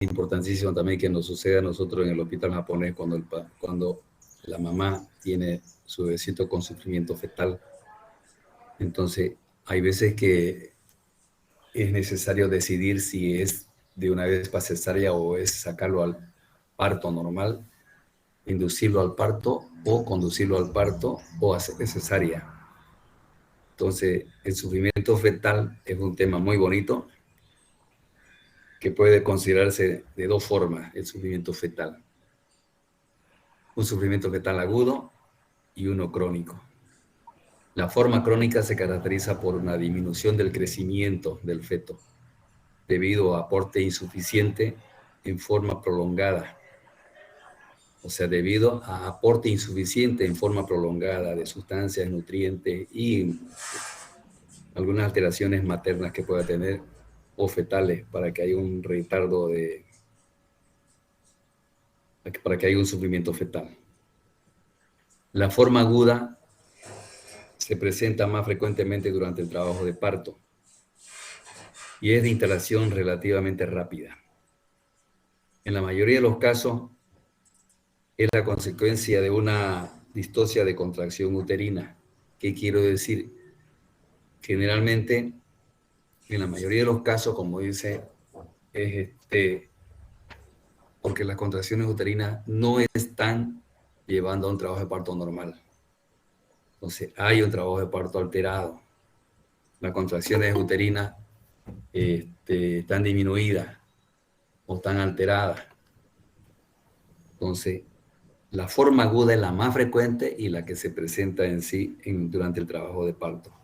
importantísimo también que nos suceda a nosotros en el hospital japonés cuando la mamá tiene su bebecito con sufrimiento fetal. Entonces, hay veces que es necesario decidir si es de una vez para cesárea o es sacarlo al parto normal, inducirlo al parto o conducirlo al parto o hacer cesárea. Entonces, el sufrimiento fetal es un tema muy bonito que puede considerarse de dos formas, el sufrimiento fetal. Un sufrimiento fetal agudo y uno crónico. La forma crónica se caracteriza por una disminución del crecimiento del feto debido a aporte insuficiente en forma prolongada. O sea, debido a aporte insuficiente en forma prolongada de sustancias, nutrientes y algunas alteraciones maternas que pueda tener o fetales para que haya un retardo para que haya un sufrimiento fetal. La forma aguda se presenta más frecuentemente durante el trabajo de parto y es de instalación relativamente rápida. En la mayoría de los casos es la consecuencia de una distocia de contracción uterina. ¿Qué quiero decir? Generalmente, en la mayoría de los casos, como dice, es porque las contracciones uterinas no están llevando a un trabajo de parto normal. Entonces, hay un trabajo de parto alterado. Las contracciones uterinas están disminuidas o están alteradas. Entonces, la forma aguda es la más frecuente y la que se presenta en sí durante el trabajo de parto.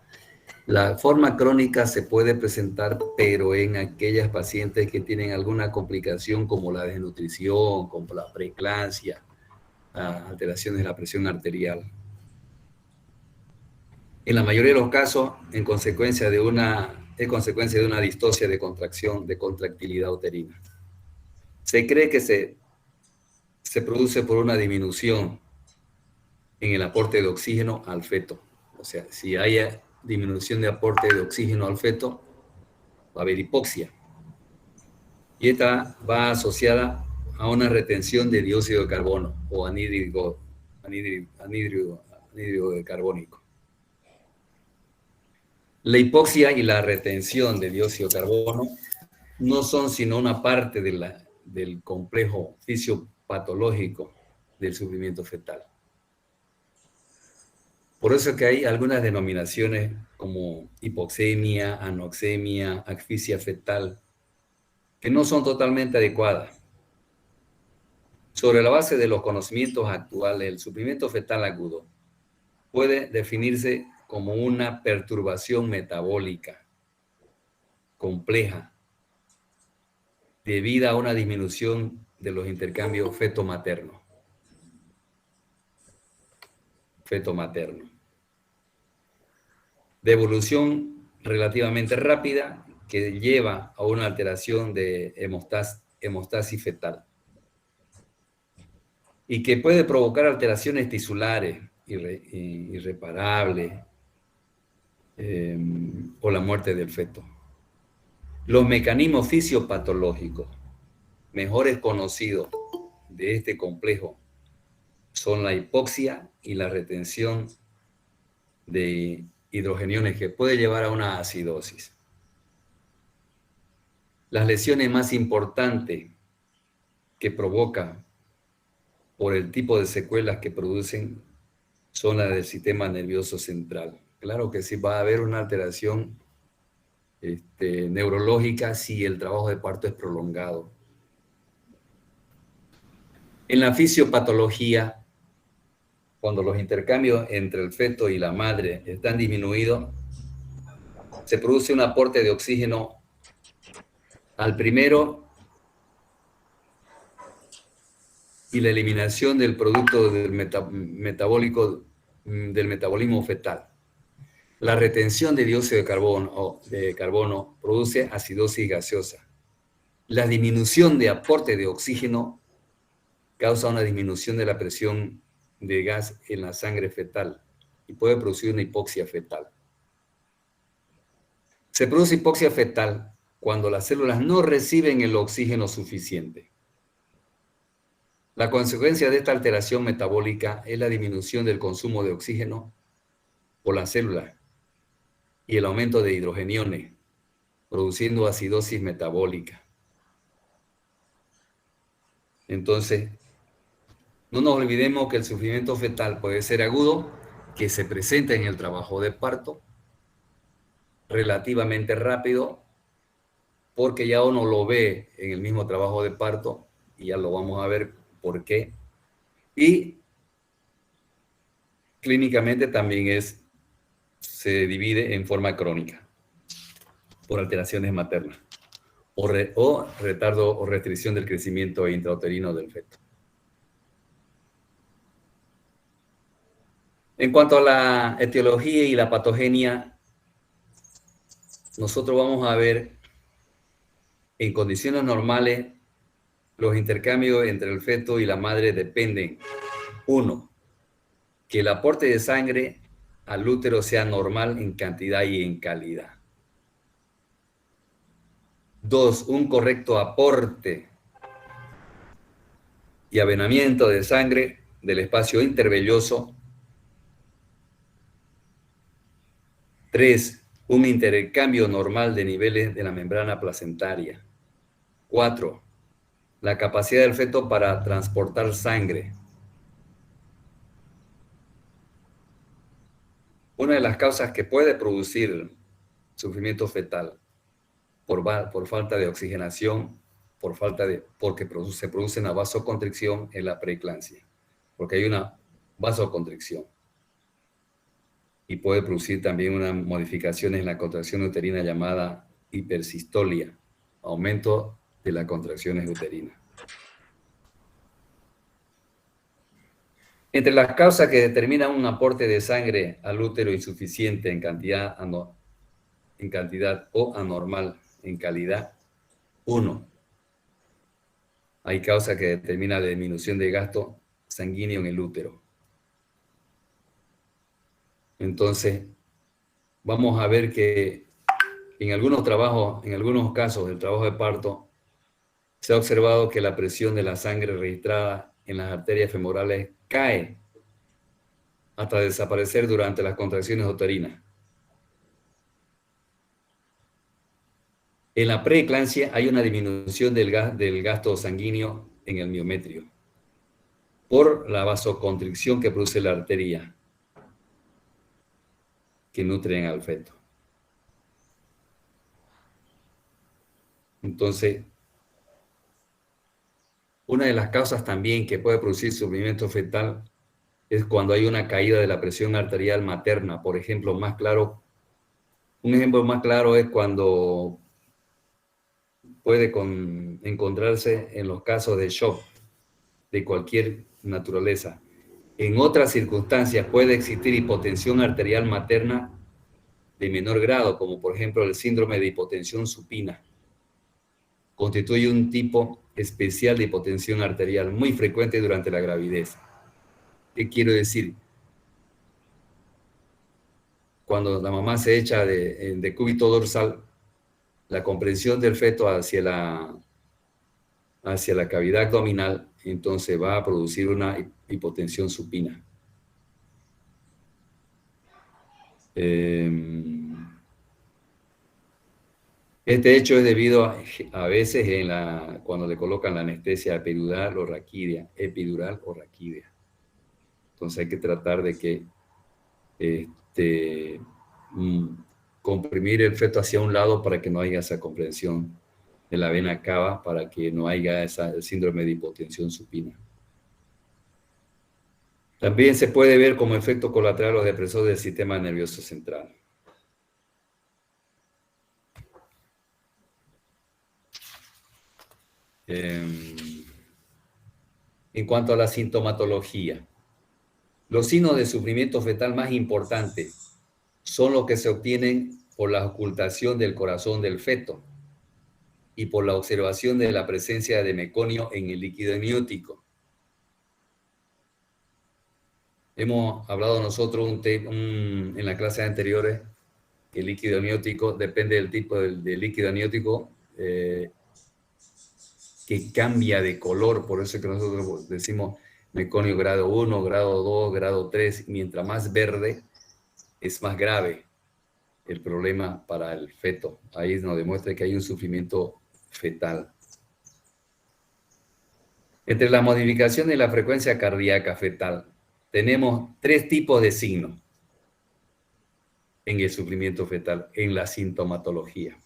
La forma crónica se puede presentar, pero en aquellas pacientes que tienen alguna complicación como la desnutrición, como la preeclampsia, alteraciones de la presión arterial. En la mayoría de los casos, es consecuencia de una distocia de contracción, de contractilidad uterina. Se cree que se produce por una disminución en el aporte de oxígeno al feto. O sea, si hay disminución de aporte de oxígeno al feto, va a haber hipoxia. Y esta va asociada a una retención de dióxido de carbono o anhídrido carbónico. La hipoxia y la retención de dióxido de carbono no son sino una parte del complejo fisiopatológico del sufrimiento fetal. Por eso es que hay algunas denominaciones como hipoxemia, anoxemia, asfixia fetal, que no son totalmente adecuadas. Sobre la base de los conocimientos actuales, el sufrimiento fetal agudo puede definirse como una perturbación metabólica compleja debida a una disminución de los intercambios feto-materno. De evolución relativamente rápida que lleva a una alteración de hemostasis fetal y que puede provocar alteraciones tisulares irreparables o la muerte del feto. Los mecanismos fisiopatológicos mejores conocidos de este complejo son la hipoxia y la retención de hidrogeniones que puede llevar a una acidosis. Las lesiones más importantes que provoca por el tipo de secuelas que producen son las del sistema nervioso central. Claro que sí va a haber una alteración neurológica si el trabajo de parto es prolongado. En la fisiopatología, cuando los intercambios entre el feto y la madre están disminuidos, se produce un aporte de oxígeno al primero y la eliminación del producto del metabolismo fetal. La retención de dióxido de carbono produce acidosis gaseosa. La disminución de aporte de oxígeno causa una disminución de la presión de gas en la sangre fetal y puede producir una hipoxia fetal. Se produce hipoxia fetal cuando las células no reciben el oxígeno suficiente. La consecuencia de esta alteración metabólica es la disminución del consumo de oxígeno por las células y el aumento de hidrogeniones, produciendo acidosis metabólica. Entonces, no nos olvidemos que el sufrimiento fetal puede ser agudo, que se presenta en el trabajo de parto, relativamente rápido, porque ya uno lo ve en el mismo trabajo de parto, y ya lo vamos a ver por qué. Y clínicamente también se divide en forma crónica, por alteraciones maternas, o retardo o restricción del crecimiento intrauterino del feto. En cuanto a la etiología y la patogenia, nosotros vamos a ver en condiciones normales los intercambios entre el feto y la madre dependen, uno, que el aporte de sangre al útero sea normal en cantidad y en calidad. Dos, un correcto aporte y avenamiento de sangre del espacio intervelloso. Tres, un intercambio normal de niveles de la membrana placentaria. Cuatro, la capacidad del feto para transportar sangre. Una de las causas que puede producir sufrimiento fetal por falta de oxigenación, porque se produce una vasoconstricción en la preeclampsia, porque hay una vasoconstricción. Y puede producir también una modificación en la contracción uterina llamada hipersistolia, aumento de las contracciones uterinas. Entre las causas que determinan un aporte de sangre al útero insuficiente en cantidad o anormal en calidad, uno, hay causa que determina la disminución de gasto sanguíneo en el útero. Entonces, vamos a ver que en algunos casos del trabajo de parto, se ha observado que la presión de la sangre registrada en las arterias femorales cae hasta desaparecer durante las contracciones uterinas. En la preeclampsia hay una disminución del gasto sanguíneo en el miometrio por la vasoconstricción que produce la arteria que nutre al feto. Entonces, una de las causas también que puede producir sufrimiento fetal es cuando hay una caída de la presión arterial materna. Por ejemplo, un ejemplo más claro es cuando puede encontrarse en los casos de shock de cualquier naturaleza. En otras circunstancias puede existir hipotensión arterial materna de menor grado, como por ejemplo el síndrome de hipotensión supina. Constituye un tipo especial de hipotensión arterial muy frecuente durante la gravidez. ¿Qué quiero decir? Cuando la mamá se echa de decúbito dorsal, la comprensión del feto hacia la cavidad abdominal, entonces va a producir una hipotensión supina. Este hecho es debido a veces cuando le colocan la anestesia epidural o raquídea. Entonces hay que tratar de que comprimir el feto hacia un lado para que no haya esa comprensión de la vena cava, para que no haya el síndrome de hipotensión supina. También se puede ver como efecto colateral o depresor del sistema nervioso central. En cuanto a la sintomatología, los signos de sufrimiento fetal más importantes son los que se obtienen por la ocultación del corazón del feto y por la observación de la presencia de meconio en el líquido amniótico. Hemos hablado nosotros en las clases anteriores que el líquido amniótico depende del tipo del líquido amniótico, que cambia de color, por eso es que nosotros decimos meconio grado 1, grado 2, grado 3, mientras más verde es más grave el problema para el feto. Ahí nos demuestra que hay un sufrimiento fetal. Entre la modificación de la frecuencia cardíaca fetal, tenemos 3 tipos de signos en el sufrimiento fetal, en la sintomatología.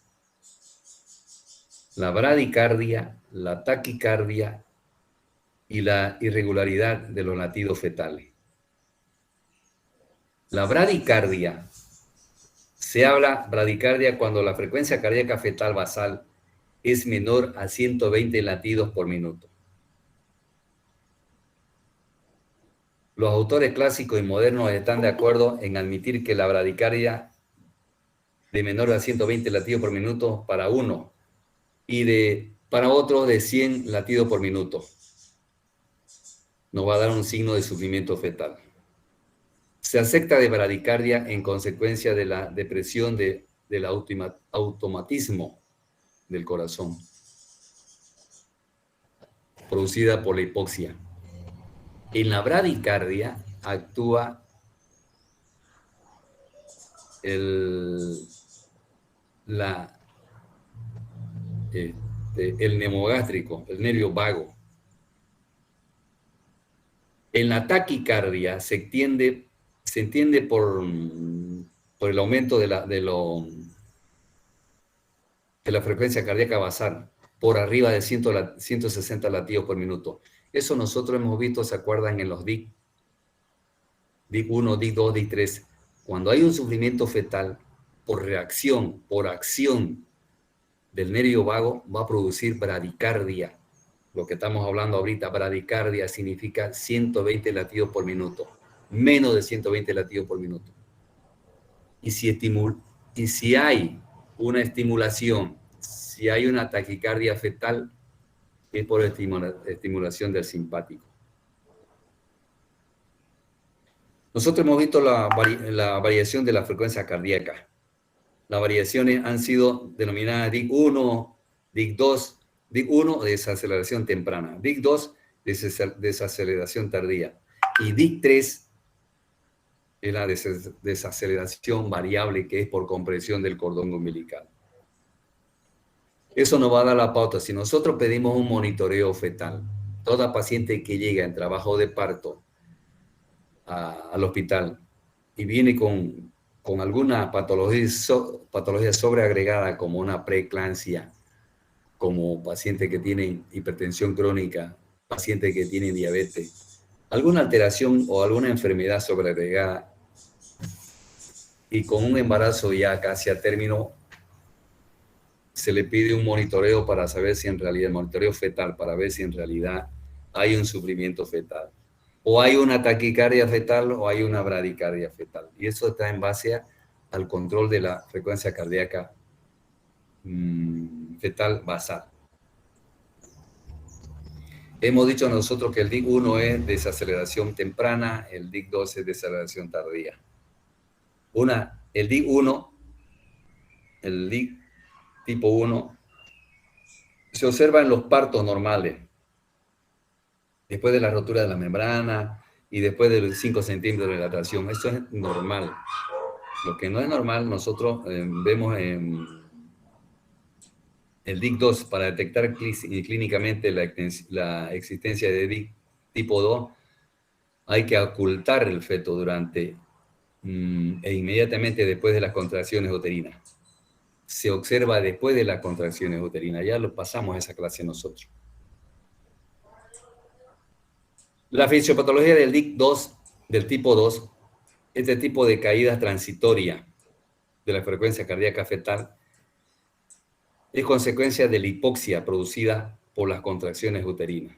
La bradicardia, la taquicardia y la irregularidad de los latidos fetales. La bradicardia, se habla bradicardia cuando la frecuencia cardíaca fetal basal es menor a 120 latidos por minuto. Los autores clásicos y modernos están de acuerdo en admitir que la bradicardia de menor a 120 latidos por minuto para uno y para otro de 100 latidos por minuto nos va a dar un signo de sufrimiento fetal. Se acepta de bradicardia en consecuencia de la depresión del automatismo del corazón, producida por la hipoxia. En la bradicardia actúa el neumogástrico, el nervio vago. En la taquicardia se entiende por el aumento de la frecuencia cardíaca basal, por arriba de 160 latidos por minuto. Eso nosotros hemos visto, ¿se acuerdan? En los DIC 1, DIC 2, DIC 3. Cuando hay un sufrimiento fetal, por acción del nervio vago, va a producir bradicardia. Lo que estamos hablando ahorita, bradicardia, significa 120 latidos por minuto, menos de 120 latidos por minuto. Y si hay una estimulación, si hay una taquicardia fetal, es por estimulación del simpático. Nosotros hemos visto la variación de la frecuencia cardíaca. Las variaciones han sido denominadas DIC 1, DIC 2, DIC 1, desaceleración temprana, DIC 2, desaceleración tardía, y DIC 3 es la desaceleración variable, que es por compresión del cordón umbilical. Eso nos va a dar la pauta. Si nosotros pedimos un monitoreo fetal, toda paciente que llega en trabajo de parto al hospital y viene con alguna patología sobreagregada, como una preeclampsia, como paciente que tiene hipertensión crónica, paciente que tiene diabetes, alguna alteración o alguna enfermedad sobreagregada y con un embarazo ya casi a término, se le pide un monitoreo para saber si en realidad, monitoreo fetal, para ver si en realidad hay un sufrimiento fetal, o hay una taquicardia fetal o hay una bradicardia fetal. Y eso está en base al control de la frecuencia cardíaca fetal basal. Hemos dicho nosotros que el DIC 1 es desaceleración temprana, el DIC 2 es desaceleración tardía. El DIC 1, el DIC tipo 1, se observa en los partos normales, después de la rotura de la membrana y después de los 5 centímetros de dilatación. Eso es normal. Lo que no es normal, nosotros vemos en el DIC 2, para detectar clínicamente la existencia de DIC tipo 2, hay que ocultar el feto durante e inmediatamente después de las contracciones uterinas. Se observa después de las contracciones uterinas. Ya lo pasamos esa clase nosotros. La fisiopatología del DIC 2, del tipo 2, este tipo de caída transitoria de la frecuencia cardíaca fetal, es consecuencia de la hipoxia producida por las contracciones uterinas.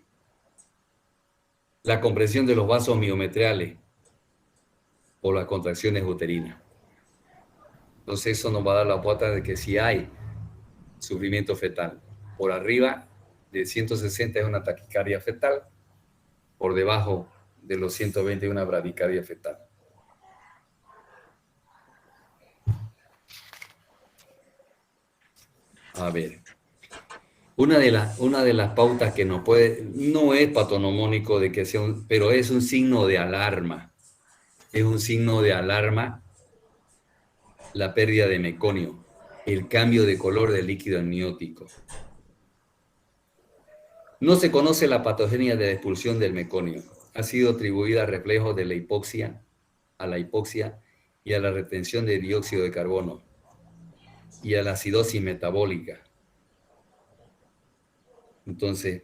La compresión de los vasos miometriales por las contracciones uterinas. Entonces eso nos va a dar la pauta de que si hay sufrimiento fetal, por arriba de 160 es una taquicardia fetal, por debajo de los 120 es una bradicardia fetal. A ver, Una de las pautas que no puede, no es patonomónico de que sea pero es un signo de alarma. Es un signo de alarma la pérdida de meconio, el cambio de color del líquido amniótico. No se conoce la patogenia de la expulsión del meconio. Ha sido atribuida a reflejos de la hipoxia, y a la retención de dióxido de carbono y a la acidosis metabólica. Entonces,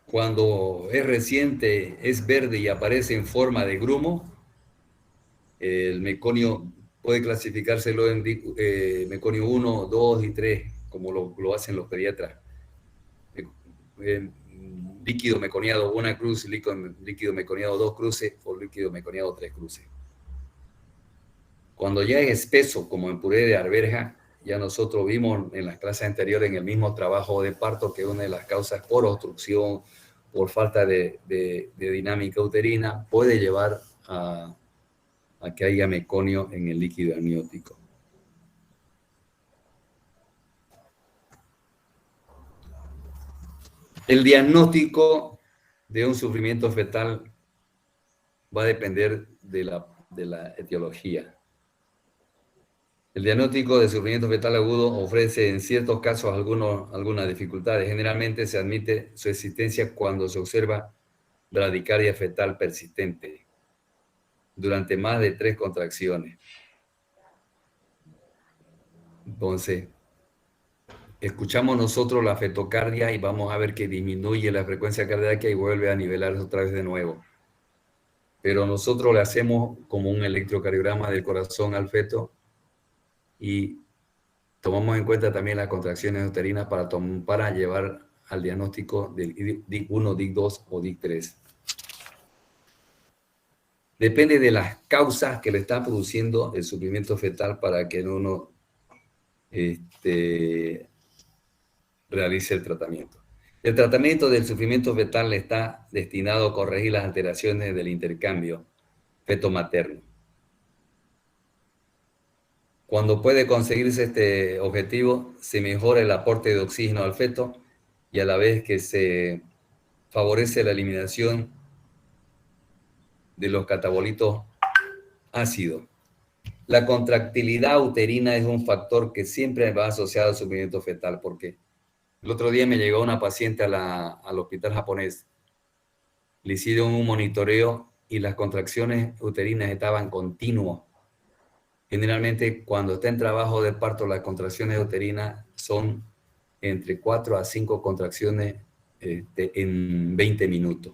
cuando es reciente, es verde y aparece en forma de grumo, el meconio puede clasificárselo en meconio 1, 2 y 3, como lo hacen los pediatras. Líquido meconiado 1 cruz, líquido meconiado 2 cruces o líquido meconiado 3 cruces. Cuando ya es espeso, como en puré de arveja, ya nosotros vimos en las clases anteriores en el mismo trabajo de parto que una de las causas por obstrucción, por falta de dinámica uterina, puede llevar a que haya meconio en el líquido amniótico. El diagnóstico de un sufrimiento fetal va a depender de la etiología. El diagnóstico de sufrimiento fetal agudo ofrece en ciertos casos algunas dificultades. Generalmente se admite su existencia cuando se observa bradicardia fetal persistente durante más de 3 contracciones. Entonces, escuchamos nosotros la fetocardia y vamos a ver que disminuye la frecuencia cardíaca y vuelve a nivelarse otra vez de nuevo. Pero nosotros le hacemos como un electrocardiograma del corazón al feto y tomamos en cuenta también las contracciones uterinas para llevar al diagnóstico del DIC1, DIC2 o DIC3. Depende de las causas que le está produciendo el sufrimiento fetal para que uno realice el tratamiento. El tratamiento del sufrimiento fetal está destinado a corregir las alteraciones del intercambio feto-materno. Cuando puede conseguirse este objetivo, se mejora el aporte de oxígeno al feto y a la vez que se favorece la eliminación de los catabolitos ácidos. La contractilidad uterina es un factor que siempre va asociado al sufrimiento fetal, porque el otro día me llegó una paciente al hospital japonés, le hicieron un monitoreo y las contracciones uterinas estaban continuas. Generalmente cuando está en trabajo de parto, las contracciones uterinas son entre 4 a 5 contracciones en 20 minutos.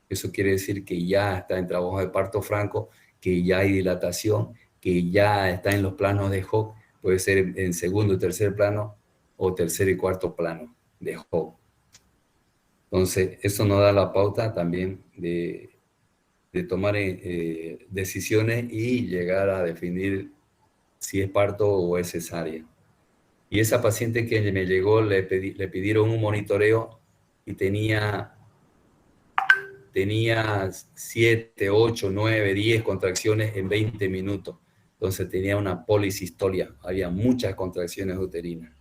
Eso quiere decir que ya está en trabajo de parto franco, que ya hay dilatación, que ya está en los planos de Hooke, puede ser en segundo y tercer plano o tercer y cuarto plano de Hooke. Entonces, eso nos da la pauta también de tomar decisiones y llegar a definir si es parto o es cesárea. Y esa paciente que me llegó, le pidieron un monitoreo y tenía 7, 8, 9, 10 contracciones en 20 minutos. Entonces tenía una policistolia, había muchas contracciones uterinas.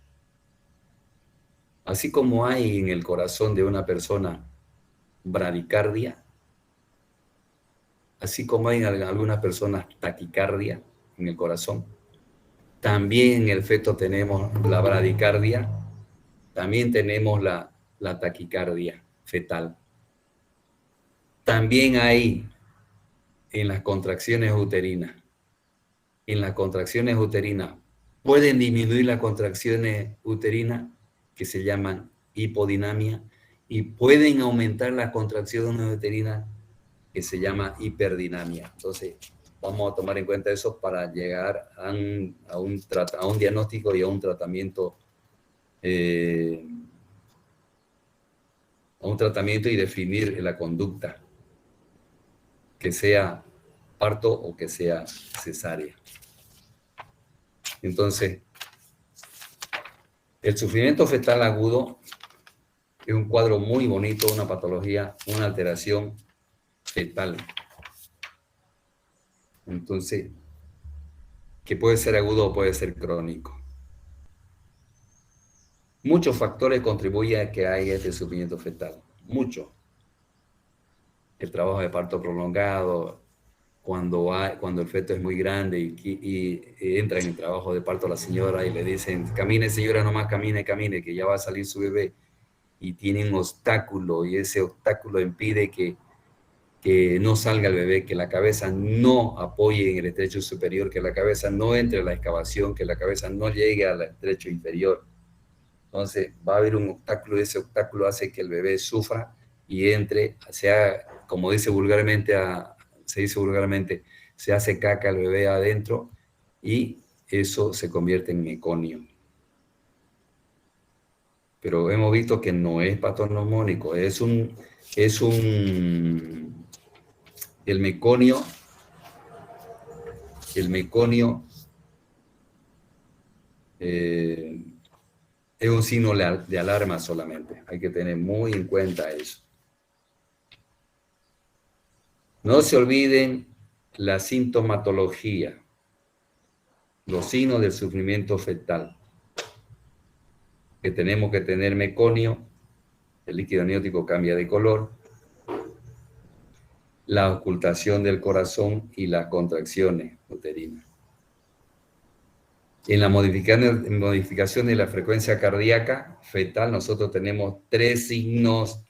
Así como hay en el corazón de una persona bradicardia, así como hay en algunas personas taquicardia en el corazón, también en el feto tenemos la bradicardia, también tenemos la taquicardia fetal. También hay en las contracciones uterinas. En las contracciones uterinas pueden disminuir las contracciones uterinas, que se llaman hipodinamia, y pueden aumentar las contracciones uterinas, que se llama hiperdinamia. Entonces, vamos a tomar en cuenta eso para llegar a un diagnóstico y a un tratamiento y definir la conducta, que sea parto o que sea cesárea. Entonces, el sufrimiento fetal agudo es un cuadro muy bonito, una patología, una alteración fetal. Entonces, que puede ser agudo o puede ser crónico. Muchos factores contribuyen a que haya este sufrimiento fetal. Mucho. El trabajo de parto prolongado, cuando el feto es muy grande y entra en el trabajo de parto la señora y le dicen, camine señora, nomás camine, camine, que ya va a salir su bebé. Y tiene un obstáculo y ese obstáculo impide que no salga el bebé, que la cabeza no apoye en el estrecho superior, que la cabeza no entre a la excavación, que la cabeza no llegue al estrecho inferior. Entonces va a haber un obstáculo y ese obstáculo hace que el bebé sufra y entre, sea, como dice vulgarmente, se dice vulgarmente, se hace caca el bebé adentro y eso se convierte en meconio. Pero hemos visto que no es patognomónico, el meconio es un signo de alarma solamente. Hay que tener muy en cuenta eso. No se olviden la sintomatología, los signos del sufrimiento fetal. Que tenemos que tener meconio, el líquido amniótico cambia de color, la ocultación del corazón y las contracciones uterinas. En la modificación de la frecuencia cardíaca fetal, nosotros tenemos 3 signos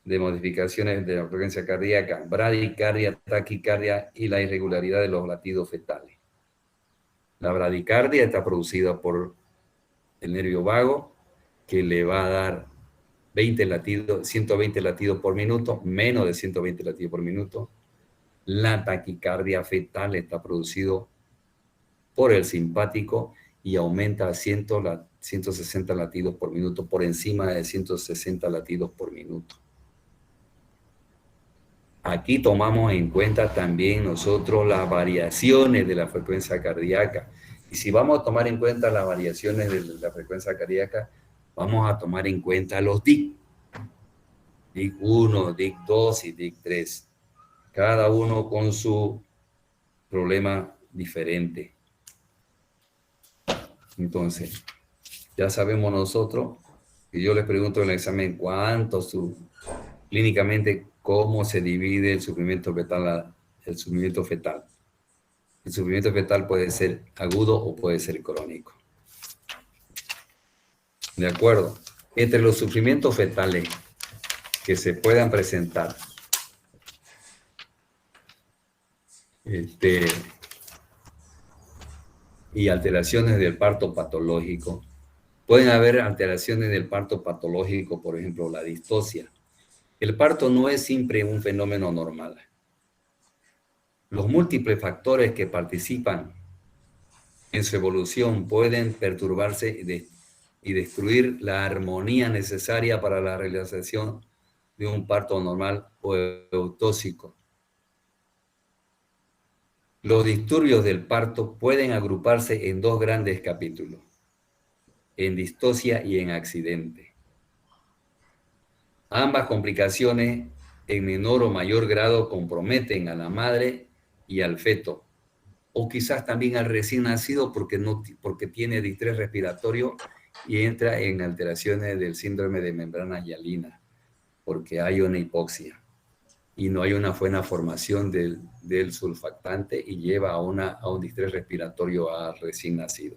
de modificaciones de la frecuencia cardíaca: bradicardia, taquicardia y la irregularidad de los latidos fetales. La bradicardia está producida por el nervio vago, que le va a dar 120 latidos por minuto, menos de 120 latidos por minuto. La taquicardia fetal está producido por el simpático y aumenta a 160 latidos por minuto, por encima de 160 latidos por minuto. Aquí tomamos en cuenta también nosotros las variaciones de la frecuencia cardíaca. Y si vamos a tomar en cuenta las variaciones de la frecuencia cardíaca, vamos a tomar en cuenta los DIC. DIC 1, DIC 2 y DIC 3. Cada uno con su problema diferente. Entonces, ya sabemos nosotros, y yo les pregunto en el examen, clínicamente, cómo se divide el sufrimiento fetal. El sufrimiento fetal puede ser agudo o puede ser crónico. ¿De acuerdo? Entre los sufrimientos fetales que se puedan presentar, y alteraciones del parto patológico. Pueden haber alteraciones del parto patológico, por ejemplo, la distocia. El parto no es siempre un fenómeno normal. Los múltiples factores que participan en su evolución pueden perturbarse y destruir la armonía necesaria para la realización de un parto normal o eutóxico. Los disturbios del parto pueden agruparse en 2 grandes capítulos: en distocia y en accidente. Ambas complicaciones, en menor o mayor grado, comprometen a la madre y al feto, o quizás también al recién nacido porque tiene distrés respiratorio y entra en alteraciones del síndrome de membrana hialina, porque hay una hipoxia y no hay una buena formación del surfactante y lleva a un distrés respiratorio al recién nacido.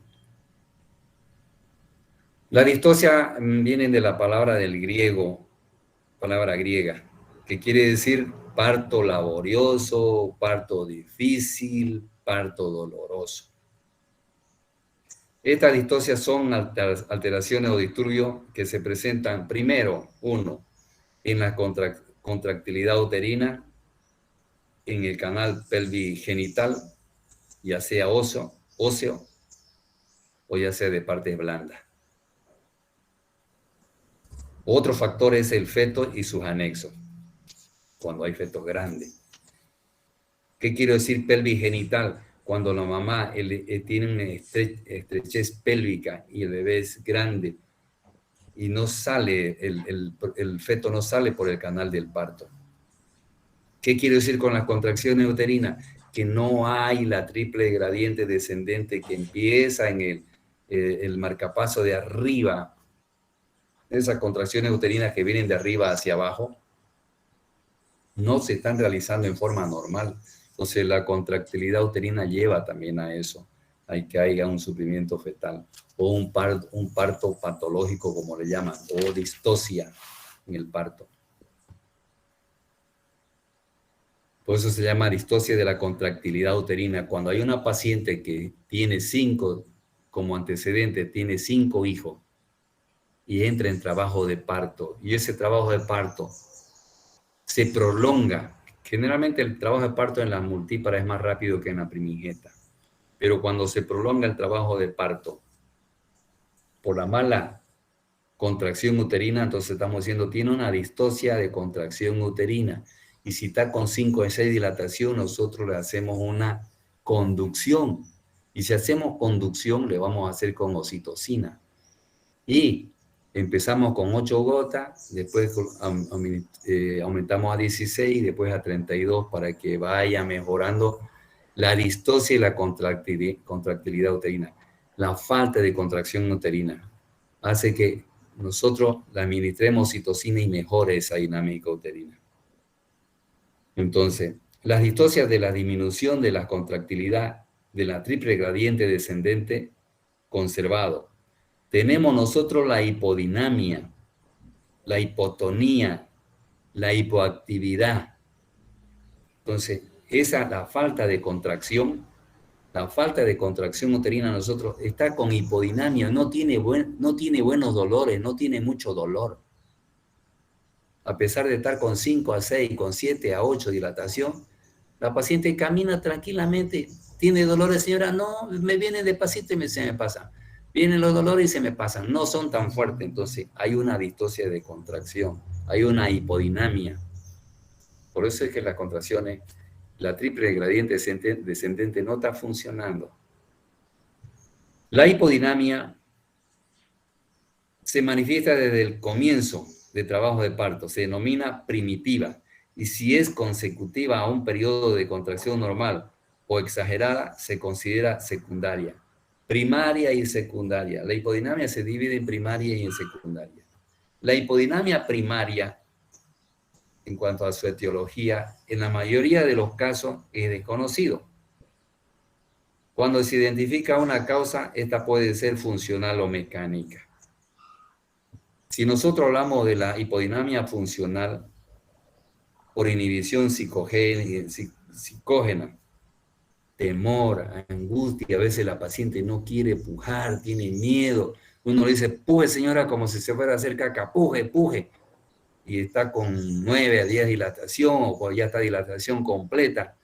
La distocia viene de la palabra griega, que quiere decir parto laborioso, parto difícil, parto doloroso. Estas distocias son alteraciones o disturbios que se presentan primero, 1, en la contractilidad uterina, en el canal pelvigenital, ya sea óseo o ya sea de partes blandas. Otro factor es el feto y sus anexos, cuando hay fetos grandes. ¿Qué quiero decir pelvigenital? Cuando la mamá tiene una estrechez pélvica y el bebé es grande y no sale, el feto no sale por el canal del parto. ¿Qué quiero decir con las contracciones uterinas? Que no hay la triple gradiente descendente que empieza en el marcapaso de arriba esas contracciones uterinas que vienen de arriba hacia abajo, no se están realizando en forma normal. Entonces la contractilidad uterina lleva también a eso, a que haya un sufrimiento fetal o un parto patológico, como le llaman, o distocia en el parto. Por eso se llama distocia de la contractilidad uterina. Cuando hay una paciente que tiene 5, como antecedente, tiene 5 hijos y entra en trabajo de parto, y ese trabajo de parto se prolonga. Generalmente el trabajo de parto en la multípara es más rápido que en la primigesta, pero cuando se prolonga el trabajo de parto por la mala contracción uterina, entonces estamos diciendo tiene una distocia de contracción uterina, y si está con 5 o 6 dilatación, nosotros le hacemos una conducción, y si hacemos conducción le vamos a hacer con oxitocina, y empezamos con 8 gotas, después aumentamos a 16, después a 32 para que vaya mejorando la distocia y la contractilidad uterina. La falta de contracción uterina hace que nosotros le administremos oxitocina y mejore esa dinámica uterina. Entonces, las distocias de la disminución de la contractilidad de la triple gradiente descendente conservado. Tenemos nosotros la hipodinamia, la hipotonía, la hipoactividad. Entonces, la falta de contracción uterina en nosotros está con hipodinamia, no tiene buenos dolores, no tiene mucho dolor. A pesar de estar con 5 a 6, con 7 a 8 dilatación, la paciente camina tranquilamente. ¿Tiene dolores, señora? No, me viene despacito y se me pasa. Vienen los dolores y se me pasan, no son tan fuertes. Entonces hay una distocia de contracción, hay una hipodinamia. Por eso es que las contracciones, la triple gradiente descendente no está funcionando. La hipodinamia se manifiesta desde el comienzo de trabajo de parto, se denomina primitiva, y si es consecutiva a un periodo de contracción normal o exagerada, se considera secundaria. Primaria y secundaria. La hipodinamia se divide en primaria y en secundaria. La hipodinamia primaria, en cuanto a su etiología, en la mayoría de los casos es desconocido. Cuando se identifica una causa, esta puede ser funcional o mecánica. Si nosotros hablamos de la hipodinamia funcional por inhibición psicógena, temor, angustia, a veces la paciente no quiere pujar, tiene miedo. Uno le dice, puje señora, como si se fuera a hacer caca, puje, puje. Y está con 9 a 10 dilatación, o ya está dilatación completa,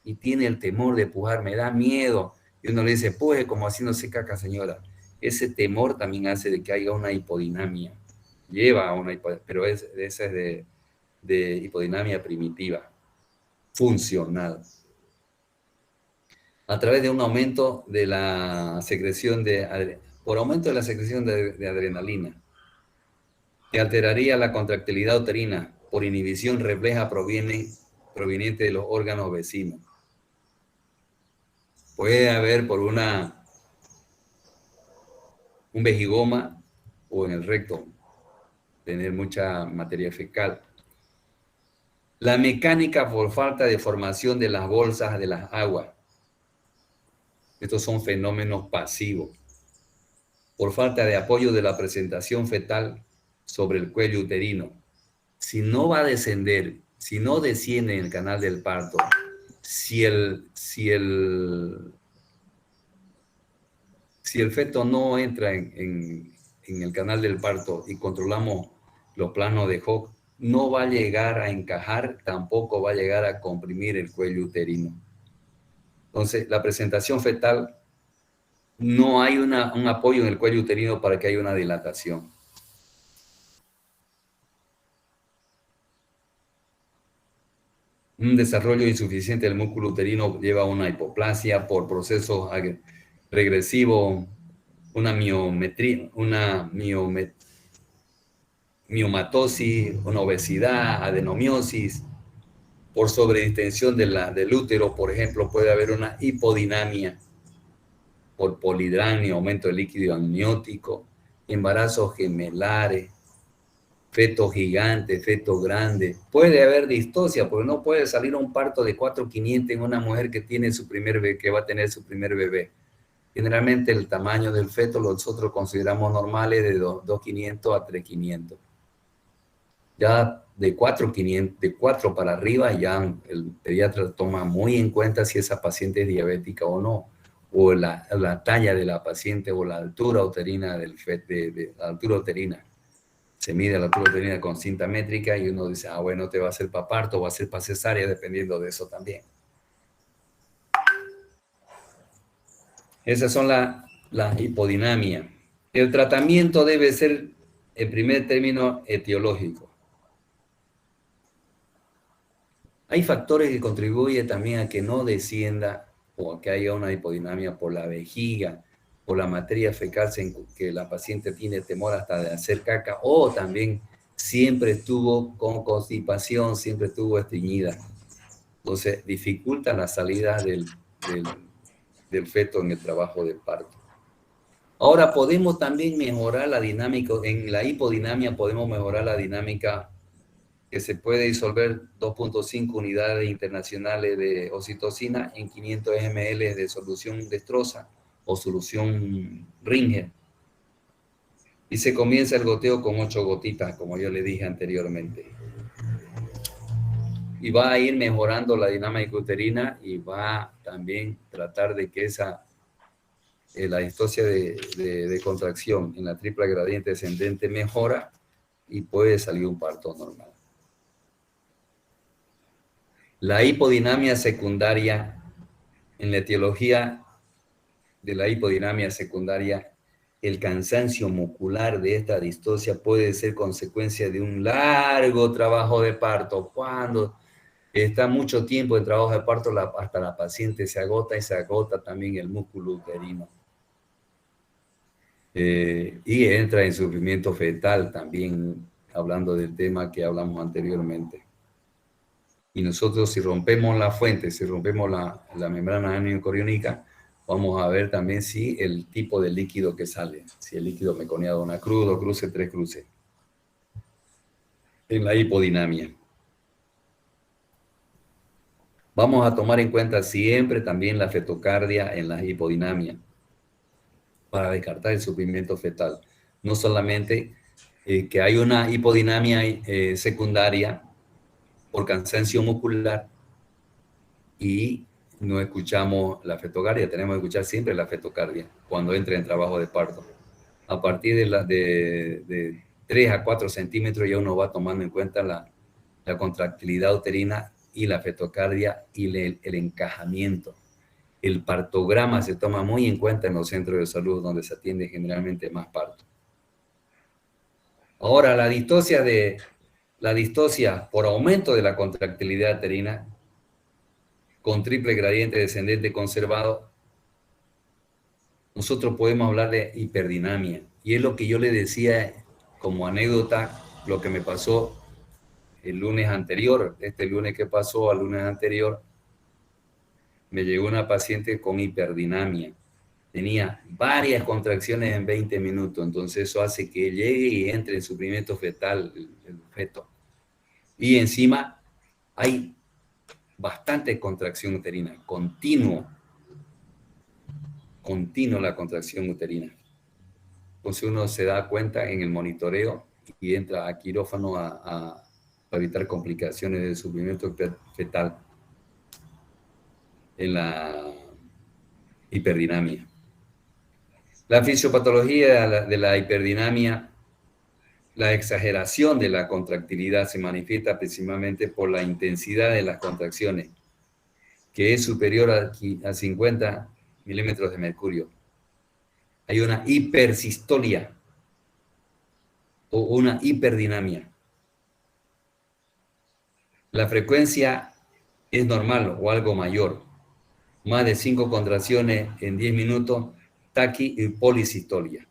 y tiene el temor de pujar, me da miedo. Y uno le dice, puje como haciéndose caca, señora. Ese temor también hace de que haya una hipodinamia. Lleva a una hipodinamia, pero esa es de hipodinamia primitiva, funcional. A través de un aumento de la secreción por aumento de la secreción de adrenalina, que alteraría la contractilidad uterina por inhibición refleja proveniente de los órganos vecinos. Puede haber por un vejigoma o en el recto, tener mucha materia fecal. La mecánica por falta de formación de las bolsas de las aguas. Estos son fenómenos pasivos. Por falta de apoyo de la presentación fetal sobre el cuello uterino. Si no va a descender, si no desciende en el canal del parto, si el feto no entra en el canal del parto y controlamos los planos de Hook, no va a llegar a encajar, tampoco va a llegar a comprimir el cuello uterino. Entonces, la presentación fetal, no hay un apoyo en el cuello uterino para que haya una dilatación. Un desarrollo insuficiente del músculo uterino lleva a una hipoplasia por procesos regresivos, una miomatosis, una obesidad, adenomiosis. Por sobredistensión del útero, por ejemplo, puede haber una hipodinamia por polidramia, aumento del líquido amniótico, embarazos gemelares, feto gigante, feto grande. Puede haber distocia, porque no puede salir un parto de 4.500 en una mujer que tiene su primer bebé, que va a tener su primer bebé. Generalmente el tamaño del feto nosotros consideramos normales de 2.500 a 3.500. Ya de 4.500, de 4 para arriba, ya el pediatra toma muy en cuenta si esa paciente es diabética o no, o la talla de la paciente o la altura uterina del feto, la altura uterina. Se mide la altura uterina con cinta métrica y uno dice, ah, bueno, te va a hacer para parto o va a ser para cesárea, dependiendo de eso también. Esas son la hipodinamia. El tratamiento debe ser, en primer término, etiológico. Hay factores que contribuyen también a que no descienda o a que haya una hipodinamia por la vejiga, por la materia fecal que la paciente tiene temor hasta de hacer caca, o también siempre estuvo con constipación, siempre estuvo estreñida. Entonces, dificulta la salida del feto en el trabajo de parto. Ahora, podemos también mejorar la dinámica, en la hipodinamia podemos mejorar la dinámica que se puede disolver 2.5 unidades internacionales de oxitocina en 500 ml de solución destroza o solución Ringer. Y se comienza el goteo con 8 gotitas, como yo le dije anteriormente. Y va a ir mejorando la dinámica uterina y va a también tratar de que la distocia de contracción en la tripla gradiente descendente mejora y puede salir un parto normal. La hipodinamia secundaria, en la etiología de la hipodinamia secundaria, el cansancio muscular de esta distocia puede ser consecuencia de un largo trabajo de parto. Cuando está mucho tiempo en trabajo de parto, hasta la paciente se agota y se agota también el músculo uterino. Y entra en sufrimiento fetal también, hablando del tema que hablamos anteriormente. Y nosotros, si rompemos la fuente, si rompemos la membrana amniocoriónica, vamos a ver también si el tipo de líquido que sale, si el líquido meconiano, una cruz, 2 cruces, 3 cruces. En la hipodinamia. Vamos a tomar en cuenta siempre también la fetocardia en la hipodinamia para descartar el sufrimiento fetal. No solamente que hay una hipodinamia secundaria por cansancio muscular y no escuchamos la fetocardia. Tenemos que escuchar siempre la fetocardia cuando entre en trabajo de parto. A partir de 3 a 4 centímetros ya uno va tomando en cuenta la contractilidad uterina y la fetocardia y el encajamiento. El partograma se toma muy en cuenta en los centros de salud donde se atiende generalmente más parto. Ahora, la distocia por aumento de la contractilidad uterina con triple gradiente descendente conservado, nosotros podemos hablar de hiperdinamia. Y es lo que yo le decía como anécdota, lo que me pasó el lunes anterior. Este lunes que pasó, al lunes anterior, me llegó una paciente con hiperdinamia. Tenía varias contracciones en 20 minutos, entonces eso hace que llegue y entre en sufrimiento fetal el feto. Y encima hay bastante contracción uterina, continua la contracción uterina. Entonces uno se da cuenta en el monitoreo y entra a quirófano para evitar complicaciones del sufrimiento fetal en la hiperdinamia. La fisiopatología de la hiperdinamia, la exageración de la contractilidad se manifiesta principalmente por la intensidad de las contracciones, que es superior a 50 milímetros de mercurio. Hay una hipersistolia o una hiperdinamia. La frecuencia es normal o algo mayor. Más de 5 contracciones en 10 minutos, taqui y polisistolia.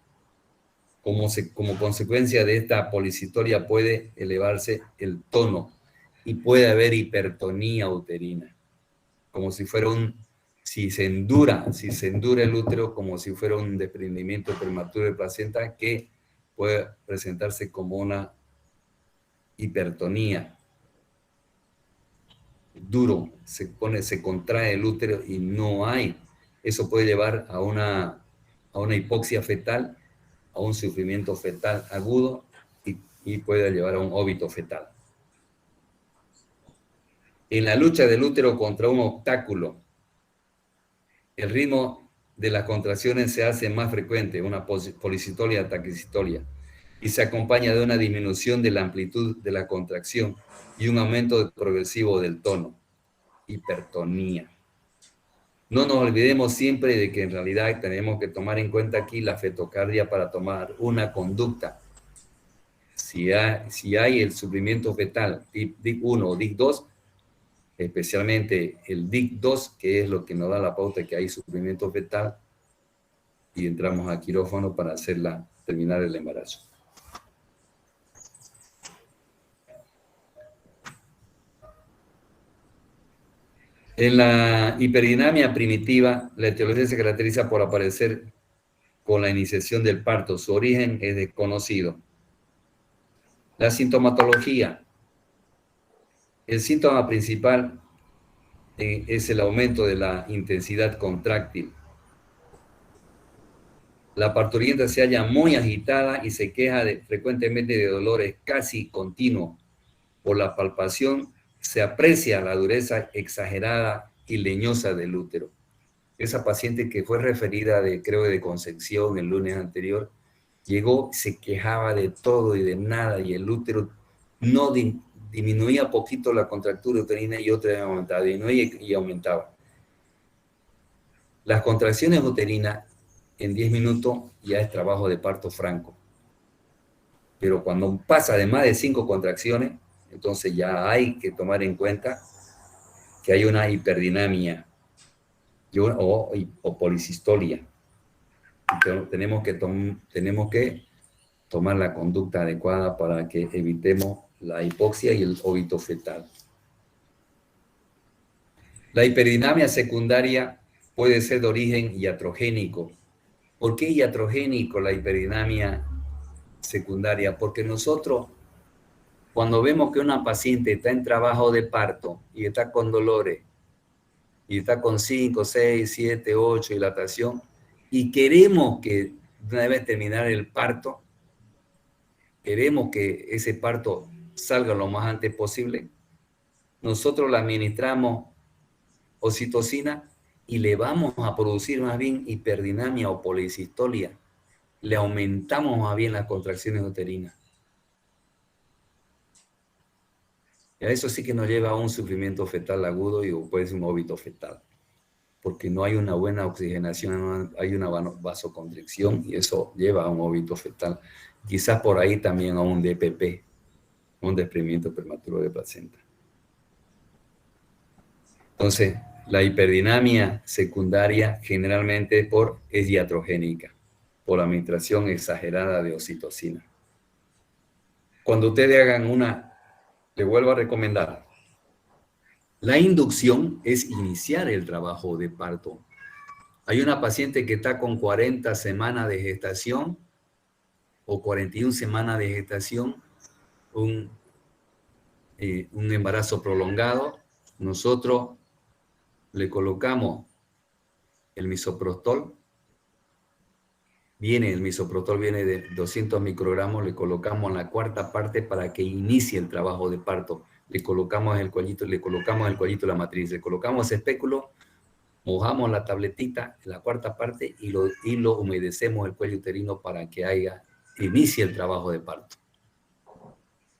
Como consecuencia de esta polisistolia puede elevarse el tono y puede haber hipertonía uterina. Como si fuera si se endura el útero, como si fuera un desprendimiento prematuro de placenta que puede presentarse como una hipertonía, duro, se contrae el útero y no hay. Eso puede llevar a una hipoxia fetal, a un sufrimiento fetal agudo y puede llevar a un óbito fetal. En la lucha del útero contra un obstáculo, el ritmo de las contracciones se hace más frecuente, una policistolia, taquicistolia, y se acompaña de una disminución de la amplitud de la contracción y un aumento progresivo del tono, hipertonía. No nos olvidemos siempre de que en realidad tenemos que tomar en cuenta aquí la fetocardia para tomar una conducta. Si hay el sufrimiento fetal DIC1 o DIC2, especialmente el DIC2, que es lo que nos da la pauta de que hay sufrimiento fetal, y entramos a quirófano para terminar el embarazo. En la hiperdinamia primitiva, la etiología se caracteriza por aparecer con la iniciación del parto. Su origen es desconocido. La sintomatología. El síntoma principal es el aumento de la intensidad contráctil. La parturienta se halla muy agitada y se queja frecuentemente de dolores casi continuos. Por la palpación se aprecia la dureza exagerada y leñosa del útero. Esa paciente que fue referida creo de Concepción el lunes anterior, llegó, se quejaba de todo y de nada, y el útero no disminuía poquito la contractura uterina y otra vez aumentaba, disminuía y aumentaba. Las contracciones uterinas en 10 minutos ya es trabajo de parto franco. Pero cuando pasa de más de 5 contracciones, entonces ya hay que tomar en cuenta que hay una hiperdinamia o policistolia. Tenemos que tomar la conducta adecuada para que evitemos la hipoxia y el óbito fetal. La hiperdinamia secundaria puede ser de origen iatrogénico. ¿Por qué iatrogénico la hiperdinamia secundaria? Porque nosotros, cuando vemos que una paciente está en trabajo de parto y está con dolores, y está con 5, 6, 7, 8 dilatación, y queremos que una vez terminar el parto, queremos que ese parto salga lo más antes posible, nosotros le administramos oxitocina y le vamos a producir más bien hiperdinamia o policistolia. Le aumentamos más bien las contracciones uterinas. Y a eso sí que nos lleva a un sufrimiento fetal agudo y puede ser un óbito fetal, porque no hay una buena oxigenación, hay una vasoconstricción y eso lleva a un óbito fetal. Quizás por ahí también a un DPP, un desprendimiento prematuro de placenta. Entonces, la hiperdinamia secundaria generalmente es iatrogénica, por la administración exagerada de oxitocina. Cuando ustedes hagan le vuelvo a recomendar, la inducción es iniciar el trabajo de parto. Hay una paciente que está con 40 semanas de gestación o 41 semanas de gestación, un embarazo prolongado. Nosotros le colocamos el misoprostol. El misoprostol viene de 200 microgramos, le colocamos en la cuarta parte para que inicie el trabajo de parto. Le colocamos el cuellito de la matriz, le colocamos ese espéculo, mojamos la tabletita en la cuarta parte y lo humedecemos el cuello uterino para que inicie el trabajo de parto.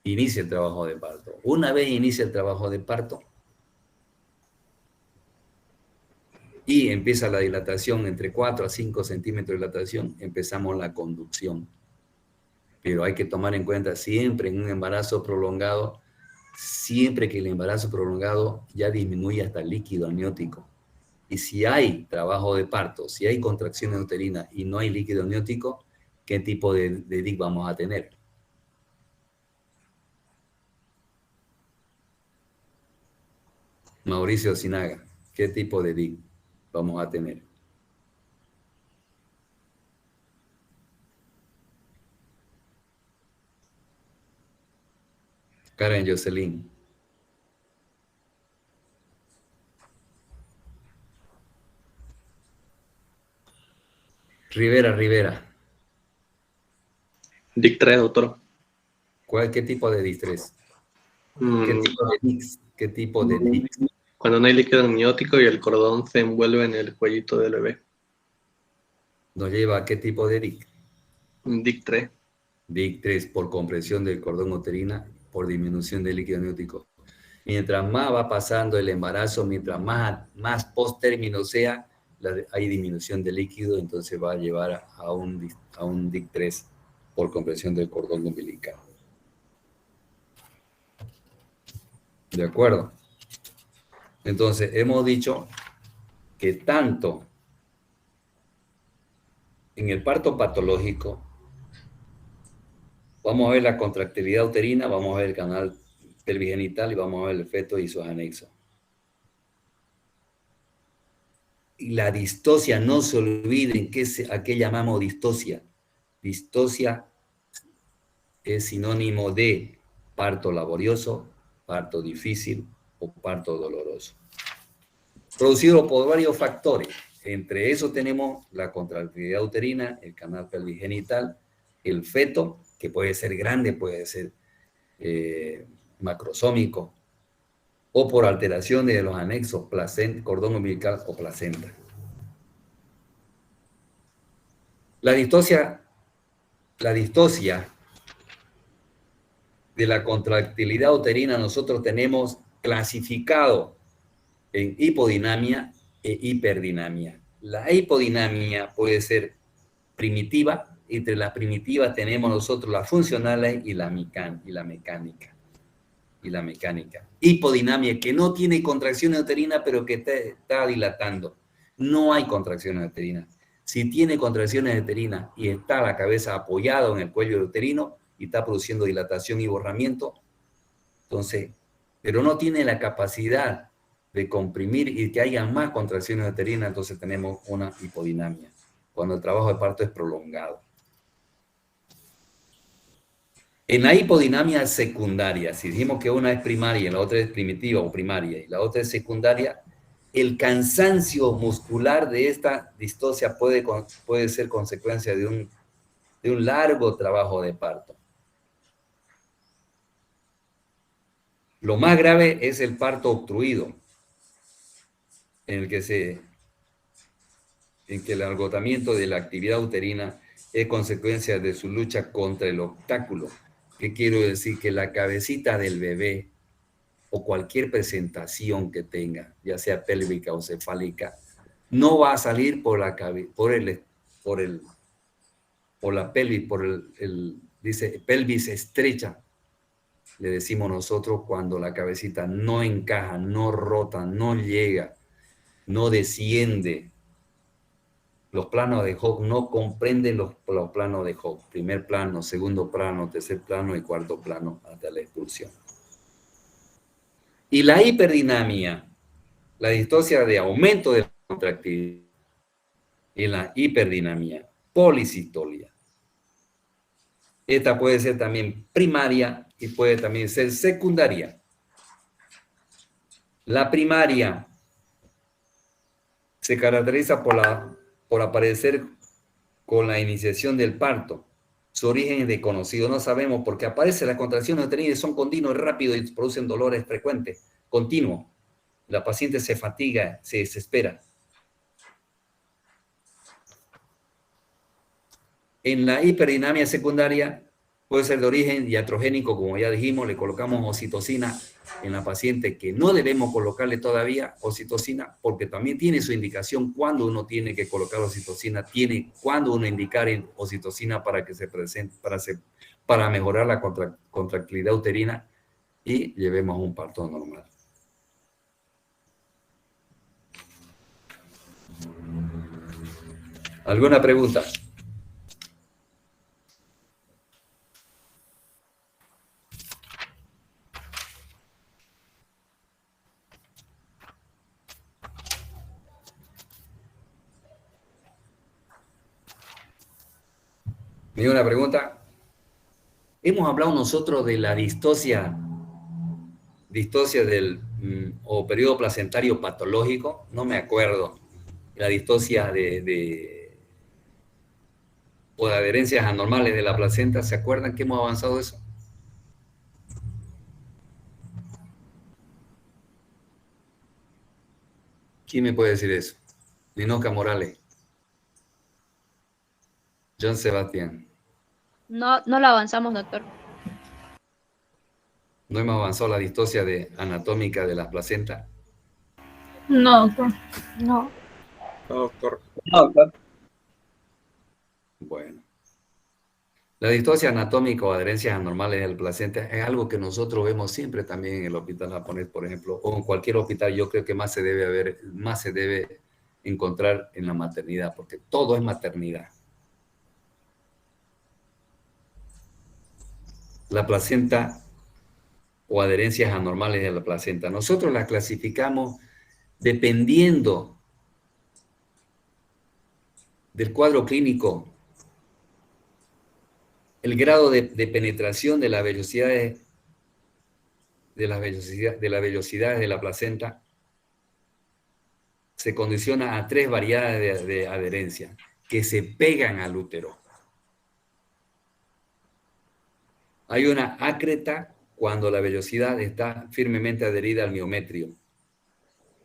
Inicia el trabajo de parto. Una vez inicia el trabajo de parto y empieza la dilatación entre 4 a 5 centímetros de dilatación, empezamos la conducción. Pero hay que tomar en cuenta siempre en un embarazo prolongado, siempre que el embarazo prolongado ya disminuye hasta el líquido amniótico. Y si hay trabajo de parto, si hay contracciones uterinas y no hay líquido amniótico, ¿qué tipo de DIC vamos a tener? Mauricio Sinaga, ¿qué tipo de DIC vamos a tener? Karen Jocelyn. Rivera. DIC 3, doctor. ¿Qué tipo de distrés? ¿Qué tipo de DICS? ¿Qué tipo de DICS? Cuando no hay líquido amniótico y el cordón se envuelve en el cuellito del bebé. ¿Nos lleva a qué tipo de DIC? DIC 3. DIC 3 por compresión del cordón uterina, por disminución del líquido amniótico. Mientras más va pasando el embarazo, mientras más post-término sea, hay disminución de líquido, entonces va a llevar a un DIC 3 por compresión del cordón umbilical. ¿De acuerdo? Entonces, hemos dicho que tanto en el parto patológico, vamos a ver la contractilidad uterina, vamos a ver el canal pelvigenital y vamos a ver el feto y sus anexos. Y la distocia, no se olviden a qué llamamos distocia. Distocia es sinónimo de parto laborioso, parto difícil o parto doloroso. Producido por varios factores. Entre eso tenemos la contractilidad uterina, el canal pelvigenital, el feto, que puede ser grande, puede ser macrosómico, o por alteraciones de los anexos, cordón umbilical o placenta. La distocia de la contractilidad uterina nosotros tenemos clasificado en hipodinamia e hiperdinamia. La hipodinamia puede ser primitiva, entre las primitivas tenemos nosotros las funcionales y la mecánica. Hipodinamia, que no tiene contracciones uterinas, pero que está dilatando. No hay contracciones uterinas. Si tiene contracciones uterinas y está la cabeza apoyada en el cuello uterino y está produciendo dilatación y borramiento, entonces, pero no tiene la capacidad de comprimir y que haya más contracciones uterinas, entonces tenemos una hipodinamia, cuando el trabajo de parto es prolongado. En la hipodinamia secundaria, si dijimos que una es primaria y la otra es primitiva o primaria y la otra es secundaria, el cansancio muscular de esta distocia puede ser consecuencia de un largo trabajo de parto. Lo más grave es el parto obstruido, en que el agotamiento de la actividad uterina es consecuencia de su lucha contra el obstáculo. ¿Qué quiero decir? Que la cabecita del bebé o cualquier presentación que tenga, ya sea pélvica o cefálica, no va a salir por la pelvis, dice pelvis estrecha, le decimos nosotros cuando la cabecita no encaja, no rota, no llega, no desciende. Los planos de Hooke no comprenden los planos de Hooke, primer plano, segundo plano, tercer plano y cuarto plano hasta la expulsión. Y la hiperdinamia, la distocia de aumento de la contractilidad, y la hiperdinamia, policistolia. Esta puede ser también primaria y puede también ser secundaria. La primaria se caracteriza por aparecer con la iniciación del parto. Su origen es desconocido, no sabemos por qué aparece. Las contracciones uterinas son continuos, rápidos y producen dolores frecuentes, continuos. La paciente se fatiga, se desespera. En la hiperdinamia secundaria puede ser de origen iatrogénico, como ya dijimos, le colocamos oxitocina en la paciente, que no debemos colocarle todavía oxitocina, porque también tiene su indicación cuando uno tiene que colocar oxitocina, cuando uno indicar oxitocina para que se presente, para mejorar la contractilidad uterina y llevemos un parto normal. ¿Alguna pregunta? ¿Ni una pregunta? Hemos hablado nosotros de la distocia distosia o periodo placentario patológico, no me acuerdo. La distosia o de adherencias anormales de la placenta, ¿se acuerdan que hemos avanzado eso? ¿Quién me puede decir eso? Linoca Morales. John Sebastián. No, no lo avanzamos, doctor. ¿No hemos avanzado la distosia anatómica de la placenta? No, doctor. No. No, doctor. No, doctor. Bueno. La distosia anatómica o adherencias anormales del placenta es algo que nosotros vemos siempre también en el hospital japonés, por ejemplo, o en cualquier hospital. Yo creo que más se debe encontrar en la maternidad, porque todo es maternidad. La placenta o adherencias anormales de la placenta, nosotros las clasificamos dependiendo del cuadro clínico, el grado de penetración de las velocidades de las velocidades de la placenta se condiciona a 3 variedades de adherencia que se pegan al útero. Hay una ácreta cuando la velocidad está firmemente adherida al miometrio,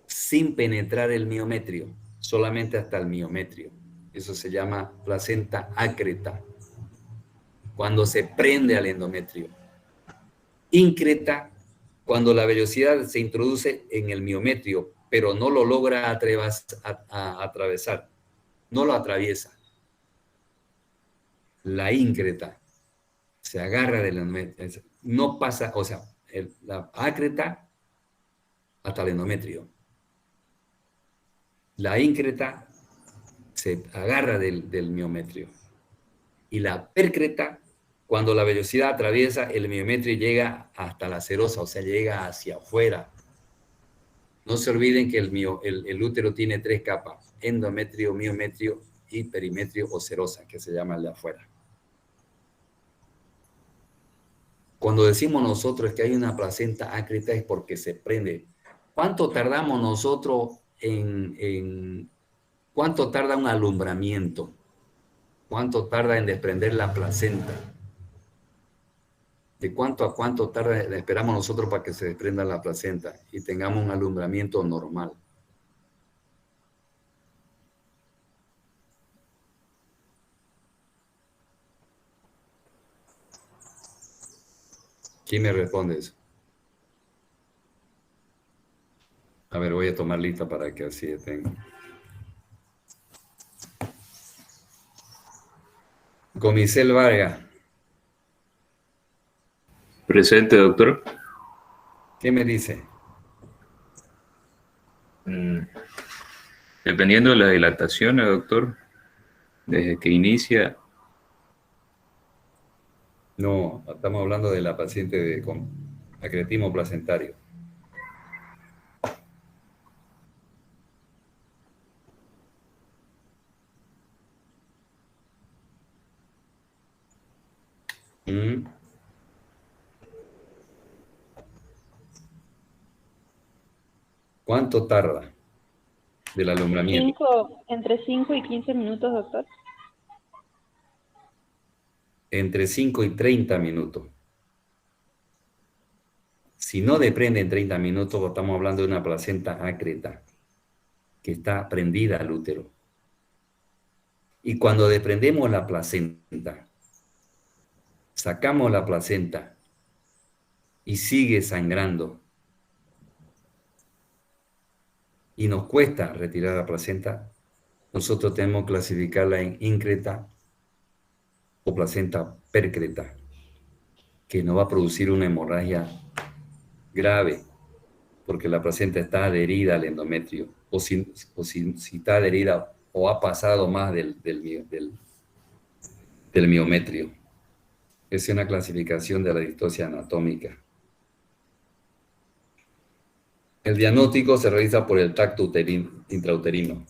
sin penetrar el miometrio, solamente hasta el miometrio. Eso se llama placenta ácreta, cuando se prende al endometrio. Íncreta, cuando la velocidad se introduce en el miometrio, pero no lo logra atravesar, no lo atraviesa. La íncreta se agarra del endometrio, no pasa, o sea, la ácreta hasta el endometrio. La íncreta se agarra del miometrio. Y la percreta, cuando la velocidad atraviesa el miometrio y llega hasta la serosa, o sea, llega hacia afuera. No se olviden que el útero tiene 3 capas: endometrio, miometrio y perimetrio o serosa, que se llama el de afuera. Cuando decimos nosotros que hay una placenta ácreta es porque se prende. ¿Cuánto tardamos nosotros cuánto tarda un alumbramiento? ¿Cuánto tarda en desprender la placenta? ¿De cuánto a cuánto tarda esperamos nosotros para que se desprenda la placenta y tengamos un alumbramiento normal? ¿Quién me responde eso? A ver, voy a tomar lista para que así tenga. Comicel Vargas. Presente, doctor. ¿Qué me dice? Dependiendo de la dilatación, doctor, desde que inicia. No, estamos hablando de la paciente con acretismo placentario. ¿Cuánto tarda del alumbramiento? Entre 5 y 15 minutos, doctor. Entre 5 y 30 minutos. Si no desprende en 30 minutos, estamos hablando de una placenta ácreta que está prendida al útero. Y cuando desprendemos la placenta, sacamos la placenta y sigue sangrando, y nos cuesta retirar la placenta, nosotros tenemos que clasificarla en íncreta o placenta percreta, que nos va a producir una hemorragia grave, porque la placenta está adherida al endometrio, o si está adherida o ha pasado más del miometrio. Es una clasificación de la distosia anatómica. El diagnóstico se realiza por el tacto intrauterino,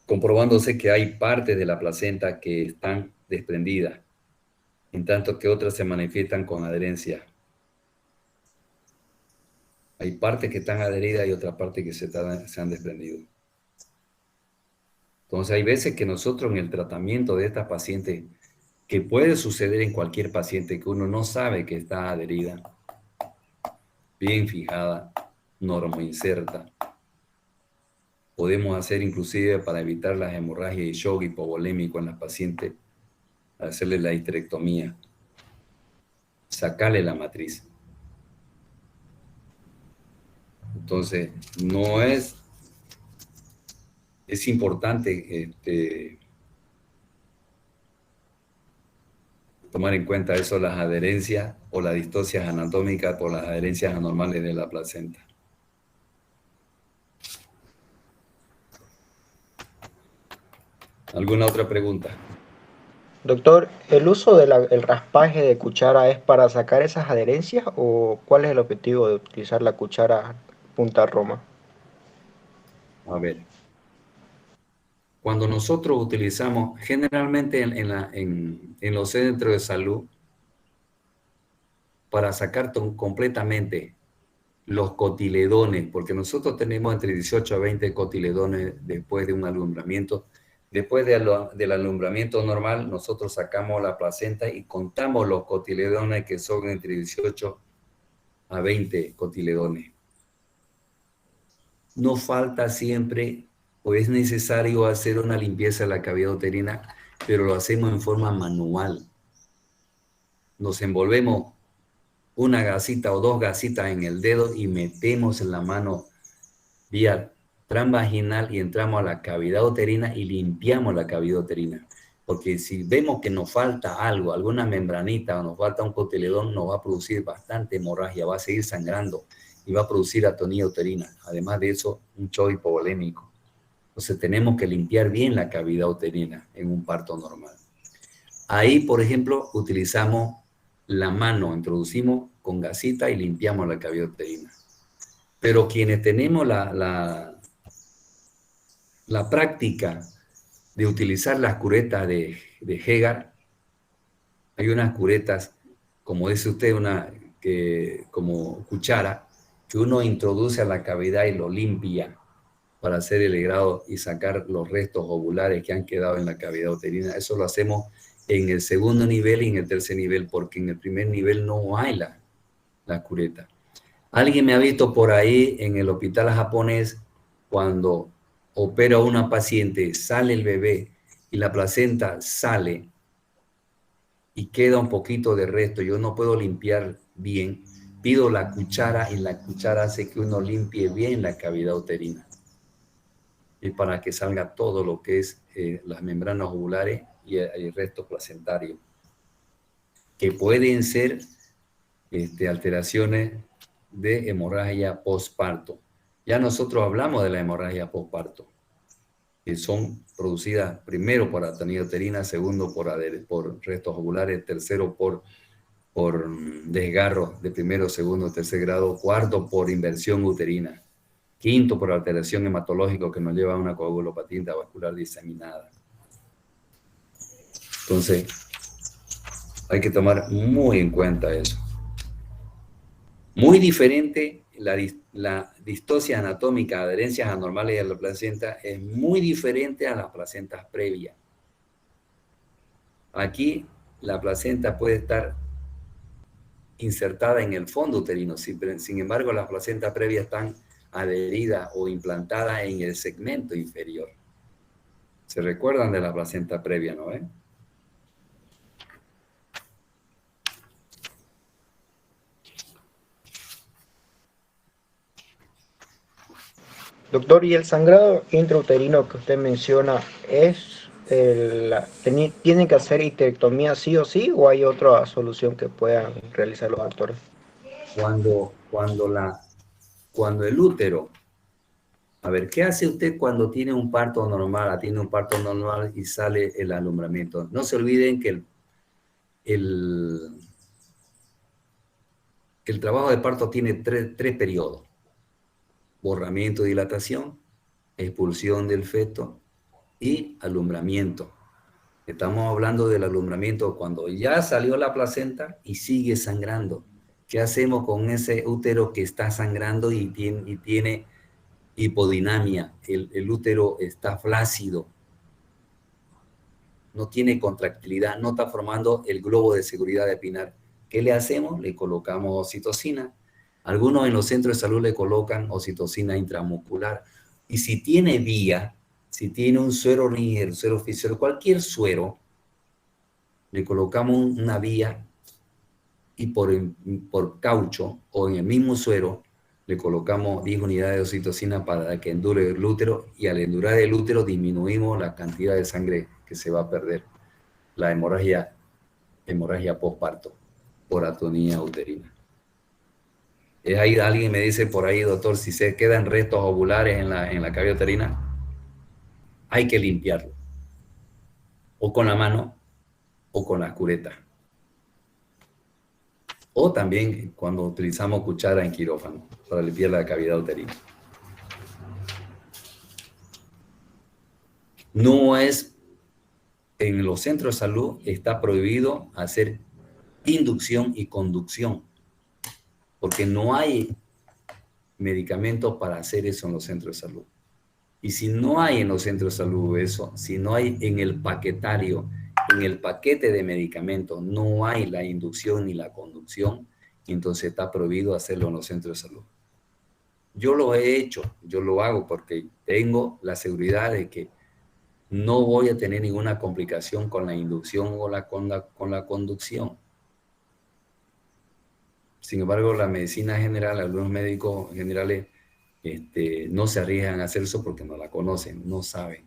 comprobándose que hay partes de la placenta que están desprendidas, en tanto que otras se manifiestan con adherencia. Hay partes que están adheridas y otras partes que se han desprendido. Entonces hay veces que nosotros en el tratamiento de estas pacientes, que puede suceder en cualquier paciente que uno no sabe que está adherida, bien fijada, normoinserta, podemos hacer inclusive para evitar las hemorragias y shock hipovolémico en las pacientes, hacerle la histerectomía, sacarle la matriz. Entonces, no es importante tomar en cuenta eso, las adherencias o las distocias anatómicas por las adherencias anormales de la placenta. ¿Alguna otra pregunta? Doctor, ¿el uso del raspaje de cuchara es para sacar esas adherencias o cuál es el objetivo de utilizar la cuchara punta Roma? A ver. Cuando nosotros utilizamos, generalmente en los centros de salud, para sacar completamente los cotiledones, porque nosotros tenemos entre 18 a 20 cotiledones después de un alumbramiento. Después del alumbramiento normal, nosotros sacamos la placenta y contamos los cotiledones, que son entre 18 a 20 cotiledones. No falta siempre, o es necesario hacer una limpieza de la cavidad uterina, pero lo hacemos en forma manual. Nos envolvemos una gasita o dos gasitas en el dedo y metemos en la mano vía transvaginal y entramos a la cavidad uterina y limpiamos la cavidad uterina. Porque si vemos que nos falta algo, alguna membranita o nos falta un cotiledón, nos va a producir bastante hemorragia, va a seguir sangrando y va a producir atonía uterina. Además de eso, un shock hipovolémico. Entonces tenemos que limpiar bien la cavidad uterina en un parto normal. Ahí, por ejemplo, utilizamos la mano, introducimos con gasita y limpiamos la cavidad uterina. Pero quienes tenemos la práctica de utilizar las curetas de Hegar, hay unas curetas, como dice usted, como cuchara, que uno introduce a la cavidad y lo limpia para hacer el legrado y sacar los restos ovulares que han quedado en la cavidad uterina. Eso lo hacemos en el segundo nivel y en el tercer nivel, porque en el primer nivel no hay la cureta. Alguien me ha visto por ahí en el hospital japonés, cuando opera a una paciente, sale el bebé y la placenta sale y queda un poquito de resto, yo no puedo limpiar bien, pido la cuchara y la cuchara hace que uno limpie bien la cavidad uterina. Y para que salga todo lo que es las membranas ovulares y el resto placentario, que pueden ser alteraciones de hemorragia postparto. Ya nosotros hablamos de la hemorragia postparto, que son producidas primero por atonía uterina, segundo por restos ovulares, tercero por desgarro de primero, segundo, tercer grado, cuarto por inversión uterina, quinto por alteración hematológica que nos lleva a una coagulopatía intravascular diseminada. Entonces, hay que tomar muy en cuenta eso. Muy diferente, la distocia anatómica, adherencias anormales de la placenta, es muy diferente a las placentas previas. Aquí la placenta puede estar insertada en el fondo uterino, sin embargo las placentas previas están adheridas o implantadas en el segmento inferior. ¿Se recuerdan de la placenta previa, no? Doctor, ¿y el sangrado intrauterino que usted menciona tienen que hacer histerectomía sí o sí, o hay otra solución que puedan realizar los doctores? Cuando el útero, a ver, ¿qué hace usted cuando tiene un parto normal, atiende un parto normal y sale el alumbramiento? No se olviden que el trabajo de parto tiene tres periodos: borramiento, dilatación, expulsión del feto y alumbramiento. Estamos hablando del alumbramiento cuando ya salió la placenta y sigue sangrando. ¿Qué hacemos con ese útero que está sangrando y tiene hipodinamia? El útero está flácido, no tiene contractilidad, no está formando el globo de seguridad de Pinar. ¿Qué le hacemos? Le colocamos oxitocina. Algunos en los centros de salud le colocan oxitocina intramuscular. Y si tiene vía, si tiene un suero rígido, suero oficial, cualquier suero, le colocamos una vía y por caucho o en el mismo suero le colocamos 10 unidades de oxitocina para que endure el útero, y al endurar el útero disminuimos la cantidad de sangre que se va a perder, la hemorragia postparto por atonía uterina. Es ahí, alguien me dice por ahí, doctor, si se quedan restos ovulares en la cavidad uterina, hay que limpiarlo, o con la mano o con la cureta. O también cuando utilizamos cuchara en quirófano para limpiar la cavidad uterina. No es, en los centros de salud está prohibido hacer inducción y conducción, porque no hay medicamentos para hacer eso en los centros de salud. Y si no hay en los centros de salud eso, si no hay en el paquetario, en el paquete de medicamentos, no hay la inducción ni la conducción, entonces está prohibido hacerlo en los centros de salud. Yo lo he hecho, yo lo hago porque tengo la seguridad de que no voy a tener ninguna complicación con la inducción o con la conducción. Sin embargo, la medicina general, algunos médicos generales no se arriesgan a hacer eso porque no la conocen, no saben.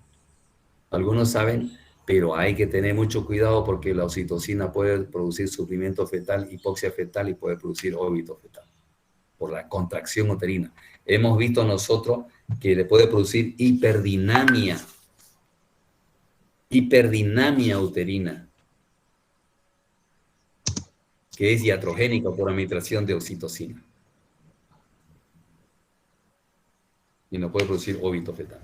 Algunos saben, pero hay que tener mucho cuidado porque la oxitocina puede producir sufrimiento fetal, hipoxia fetal y puede producir óbito fetal por la contracción uterina. Hemos visto nosotros que le puede producir hiperdinamia uterina, que es iatrogénica por administración de oxitocina. Y no puede producir óbito fetal.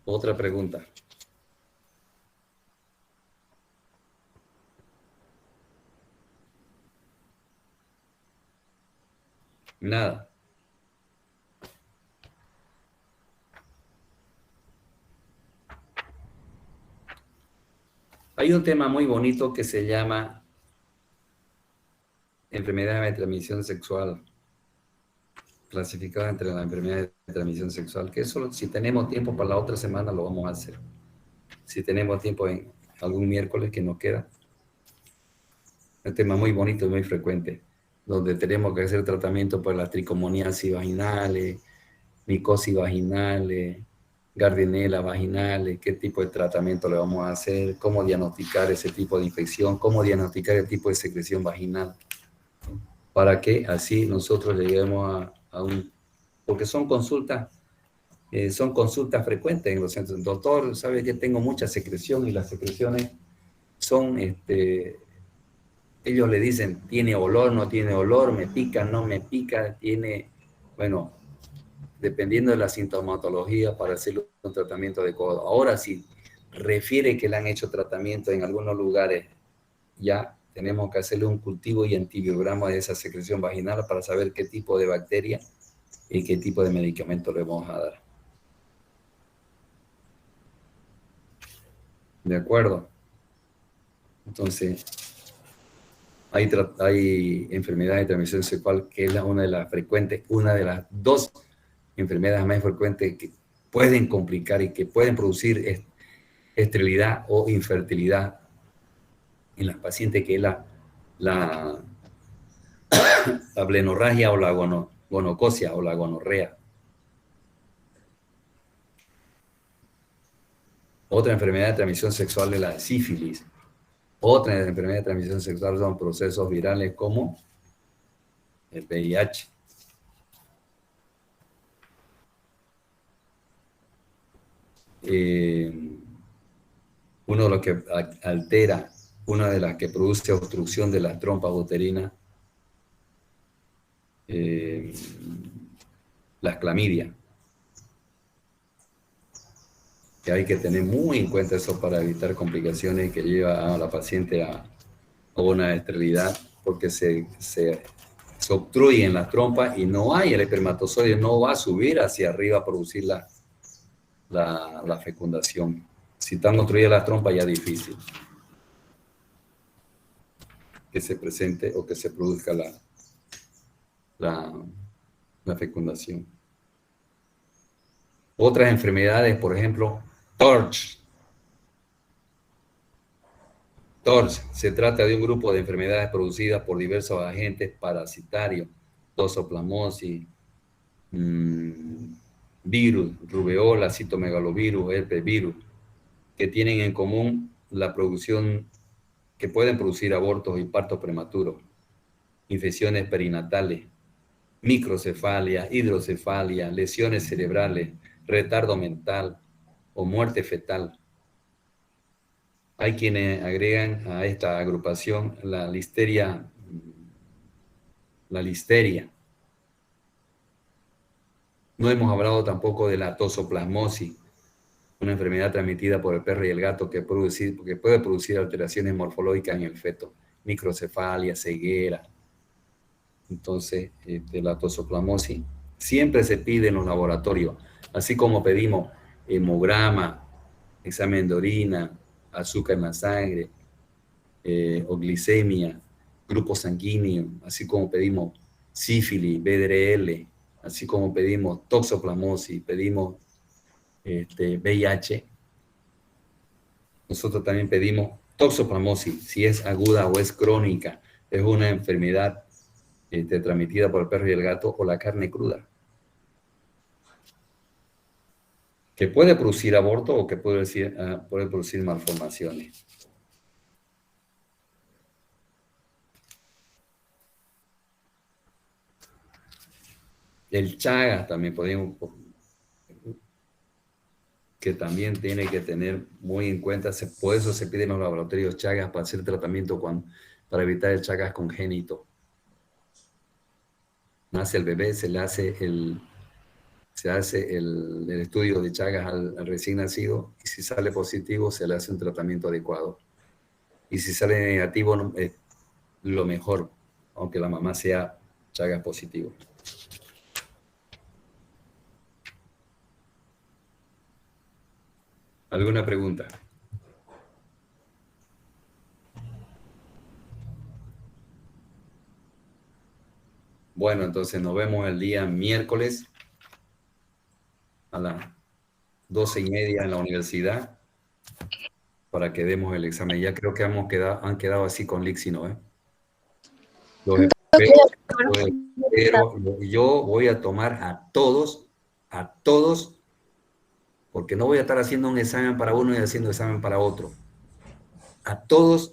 Otra pregunta. Nada. Hay un tema muy bonito que se llama enfermedad de transmisión sexual, clasificada entre las enfermedades de transmisión sexual, que eso, si tenemos tiempo para la otra semana, lo vamos a hacer. Si tenemos tiempo en algún miércoles que nos queda. Un tema muy bonito y muy frecuente, donde tenemos que hacer tratamiento por las tricomoniasis vaginales, micosis vaginales, gardinela vaginales, qué tipo de tratamiento le vamos a hacer, cómo diagnosticar ese tipo de infección, cómo diagnosticar el tipo de secreción vaginal, para que así nosotros lleguemos a un... Porque son consultas frecuentes en los centros. Doctor, sabe que tengo mucha secreción y las secreciones son, ellos le dicen, tiene olor, no tiene olor, me pica, no me pica, tiene, bueno, dependiendo de la sintomatología para hacer un tratamiento adecuado. Ahora, si refiere que le han hecho tratamiento en algunos lugares, ya tenemos que hacerle un cultivo y antibiograma de esa secreción vaginal para saber qué tipo de bacteria y qué tipo de medicamento le vamos a dar. ¿De acuerdo? Entonces, hay enfermedades de transmisión sexual que es una de las frecuentes, una de las dos enfermedades más frecuentes que pueden complicar y que pueden producir esterilidad o infertilidad en las pacientes, que es la blenorragia o la gonocosia o la gonorrea. Otra enfermedad de transmisión sexual es la sífilis. Otra enfermedad de transmisión sexual son procesos virales como el VIH. Uno de los que altera, una de las que produce obstrucción de las trompas uterinas, las clamidia. que hay que tener muy en cuenta eso para evitar complicaciones que lleva a la paciente a una esterilidad, porque se obstruyen las trompas y no hay, el espermatozoide no va a subir hacia arriba a producir la fecundación. Si están obstruidas las trompas ya es difícil que se presente o que se produzca la fecundación. Otras enfermedades, por ejemplo, TORCH. TORCH se trata de un grupo de enfermedades producidas por diversos agentes parasitarios, toxoplasmosis, virus, rubeola, citomegalovirus, herpes virus, que tienen en común la producción, que pueden producir abortos y partos prematuros, infecciones perinatales, microcefalia, hidrocefalia, lesiones cerebrales, retardo mental o muerte fetal. Hay quienes agregan a esta agrupación la listeria. No hemos hablado tampoco de la toxoplasmosis, una enfermedad transmitida por el perro y el gato que puede producir alteraciones morfológicas en el feto, microcefalia, ceguera. Entonces, la toxoplasmosis siempre se pide en los laboratorios, así como pedimos hemograma, examen de orina, azúcar en la sangre, o glicemia, grupo sanguíneo, así como pedimos sífilis, VDRL, así como pedimos toxoplasmosis, pedimos VIH. Nosotros también pedimos toxoplasmosis, si es aguda o es crónica, es una enfermedad transmitida por el perro y el gato o la carne cruda, que puede producir aborto o que puede producir malformaciones. El Chagas también podemos, que también tiene que tener muy en cuenta, por eso se piden los laboratorios Chagas para hacer tratamiento para evitar el Chagas congénito. Nace el bebé, se hace el estudio de Chagas al recién nacido, y si sale positivo se le hace un tratamiento adecuado. Y si sale negativo, es lo mejor, aunque la mamá sea Chagas positivo. ¿Alguna pregunta? Bueno, entonces nos vemos el día miércoles a las 12:30 en la universidad para que demos el examen. Ya creo que han quedado así con Lixi, ¿no? Pero yo voy a tomar a todos, porque no voy a estar haciendo un examen para uno y haciendo examen para otro. A todos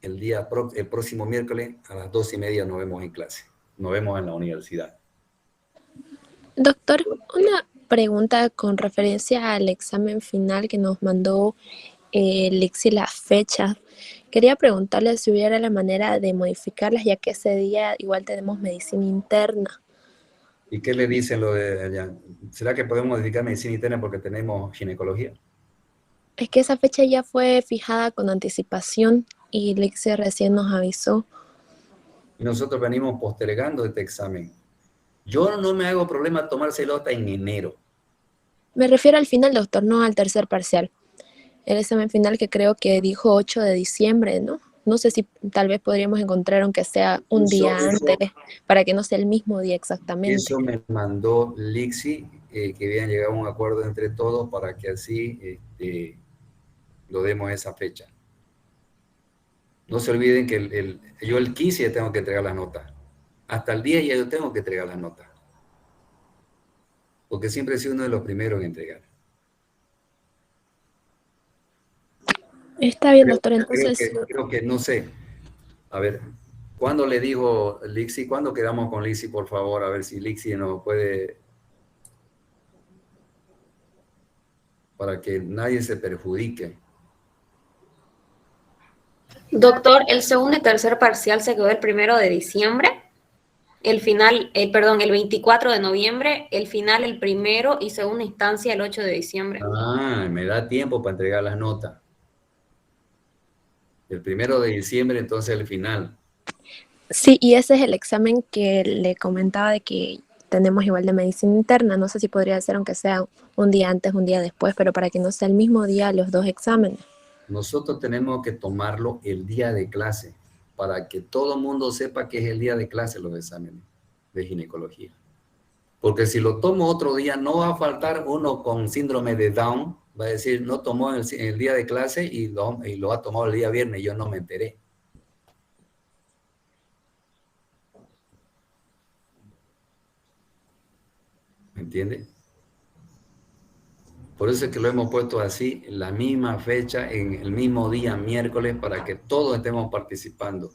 el próximo miércoles a las 12:30 nos vemos en clase. Nos vemos en la universidad. Doctor, una pregunta con referencia al examen final que nos mandó Lixi, las fechas. Quería preguntarle si hubiera la manera de modificarlas, ya que ese día igual tenemos medicina interna. ¿Y qué le dicen lo de allá? ¿Será que podemos modificar medicina interna porque tenemos ginecología? Es que esa fecha ya fue fijada con anticipación y Lixi recién nos avisó. Y nosotros venimos postergando este examen. Yo no me hago problema tomárselo hasta en enero. Me refiero al final, doctor, no al tercer parcial. El examen final que creo que dijo 8 de diciembre, ¿no? No sé si tal vez podríamos encontrar aunque sea un día antes, para que no sea el mismo día exactamente. Eso me mandó Lixi, que habían llegado a un acuerdo entre todos para que así lo demos esa fecha. No se olviden que yo el 15 ya tengo que entregar las notas. Hasta el 10 ya yo tengo que entregar las notas. Porque siempre he sido uno de los primeros en entregar. Está bien, doctor, entonces... Creo que no sé. A ver, ¿cuándo le dijo Lixi? ¿Cuándo quedamos con Lixi, por favor? A ver si Lixi nos puede... Para que nadie se perjudique. Doctor, ¿el segundo y tercer parcial se quedó el 1 de diciembre? el final, perdón, el 24 de noviembre, el final el 1º y segunda instancia el 8 de diciembre. Ah, me da tiempo para entregar las notas. El 1 de diciembre, entonces el final. Sí, y ese es el examen que le comentaba de que tenemos igual de medicina interna. No sé si podría ser, aunque sea un día antes, un día después, pero para que no sea el mismo día los dos exámenes. Nosotros tenemos que tomarlo el día de clase, para que todo el mundo sepa que es el día de clase los exámenes de ginecología. Porque si lo tomo otro día, no va a faltar uno con síndrome de Down, va a decir, no tomó el día de clase y lo ha tomado el día viernes y yo no me enteré. ¿Me entiende? Por eso es que lo hemos puesto así, la misma fecha, en el mismo día, miércoles, para que todos estemos participando.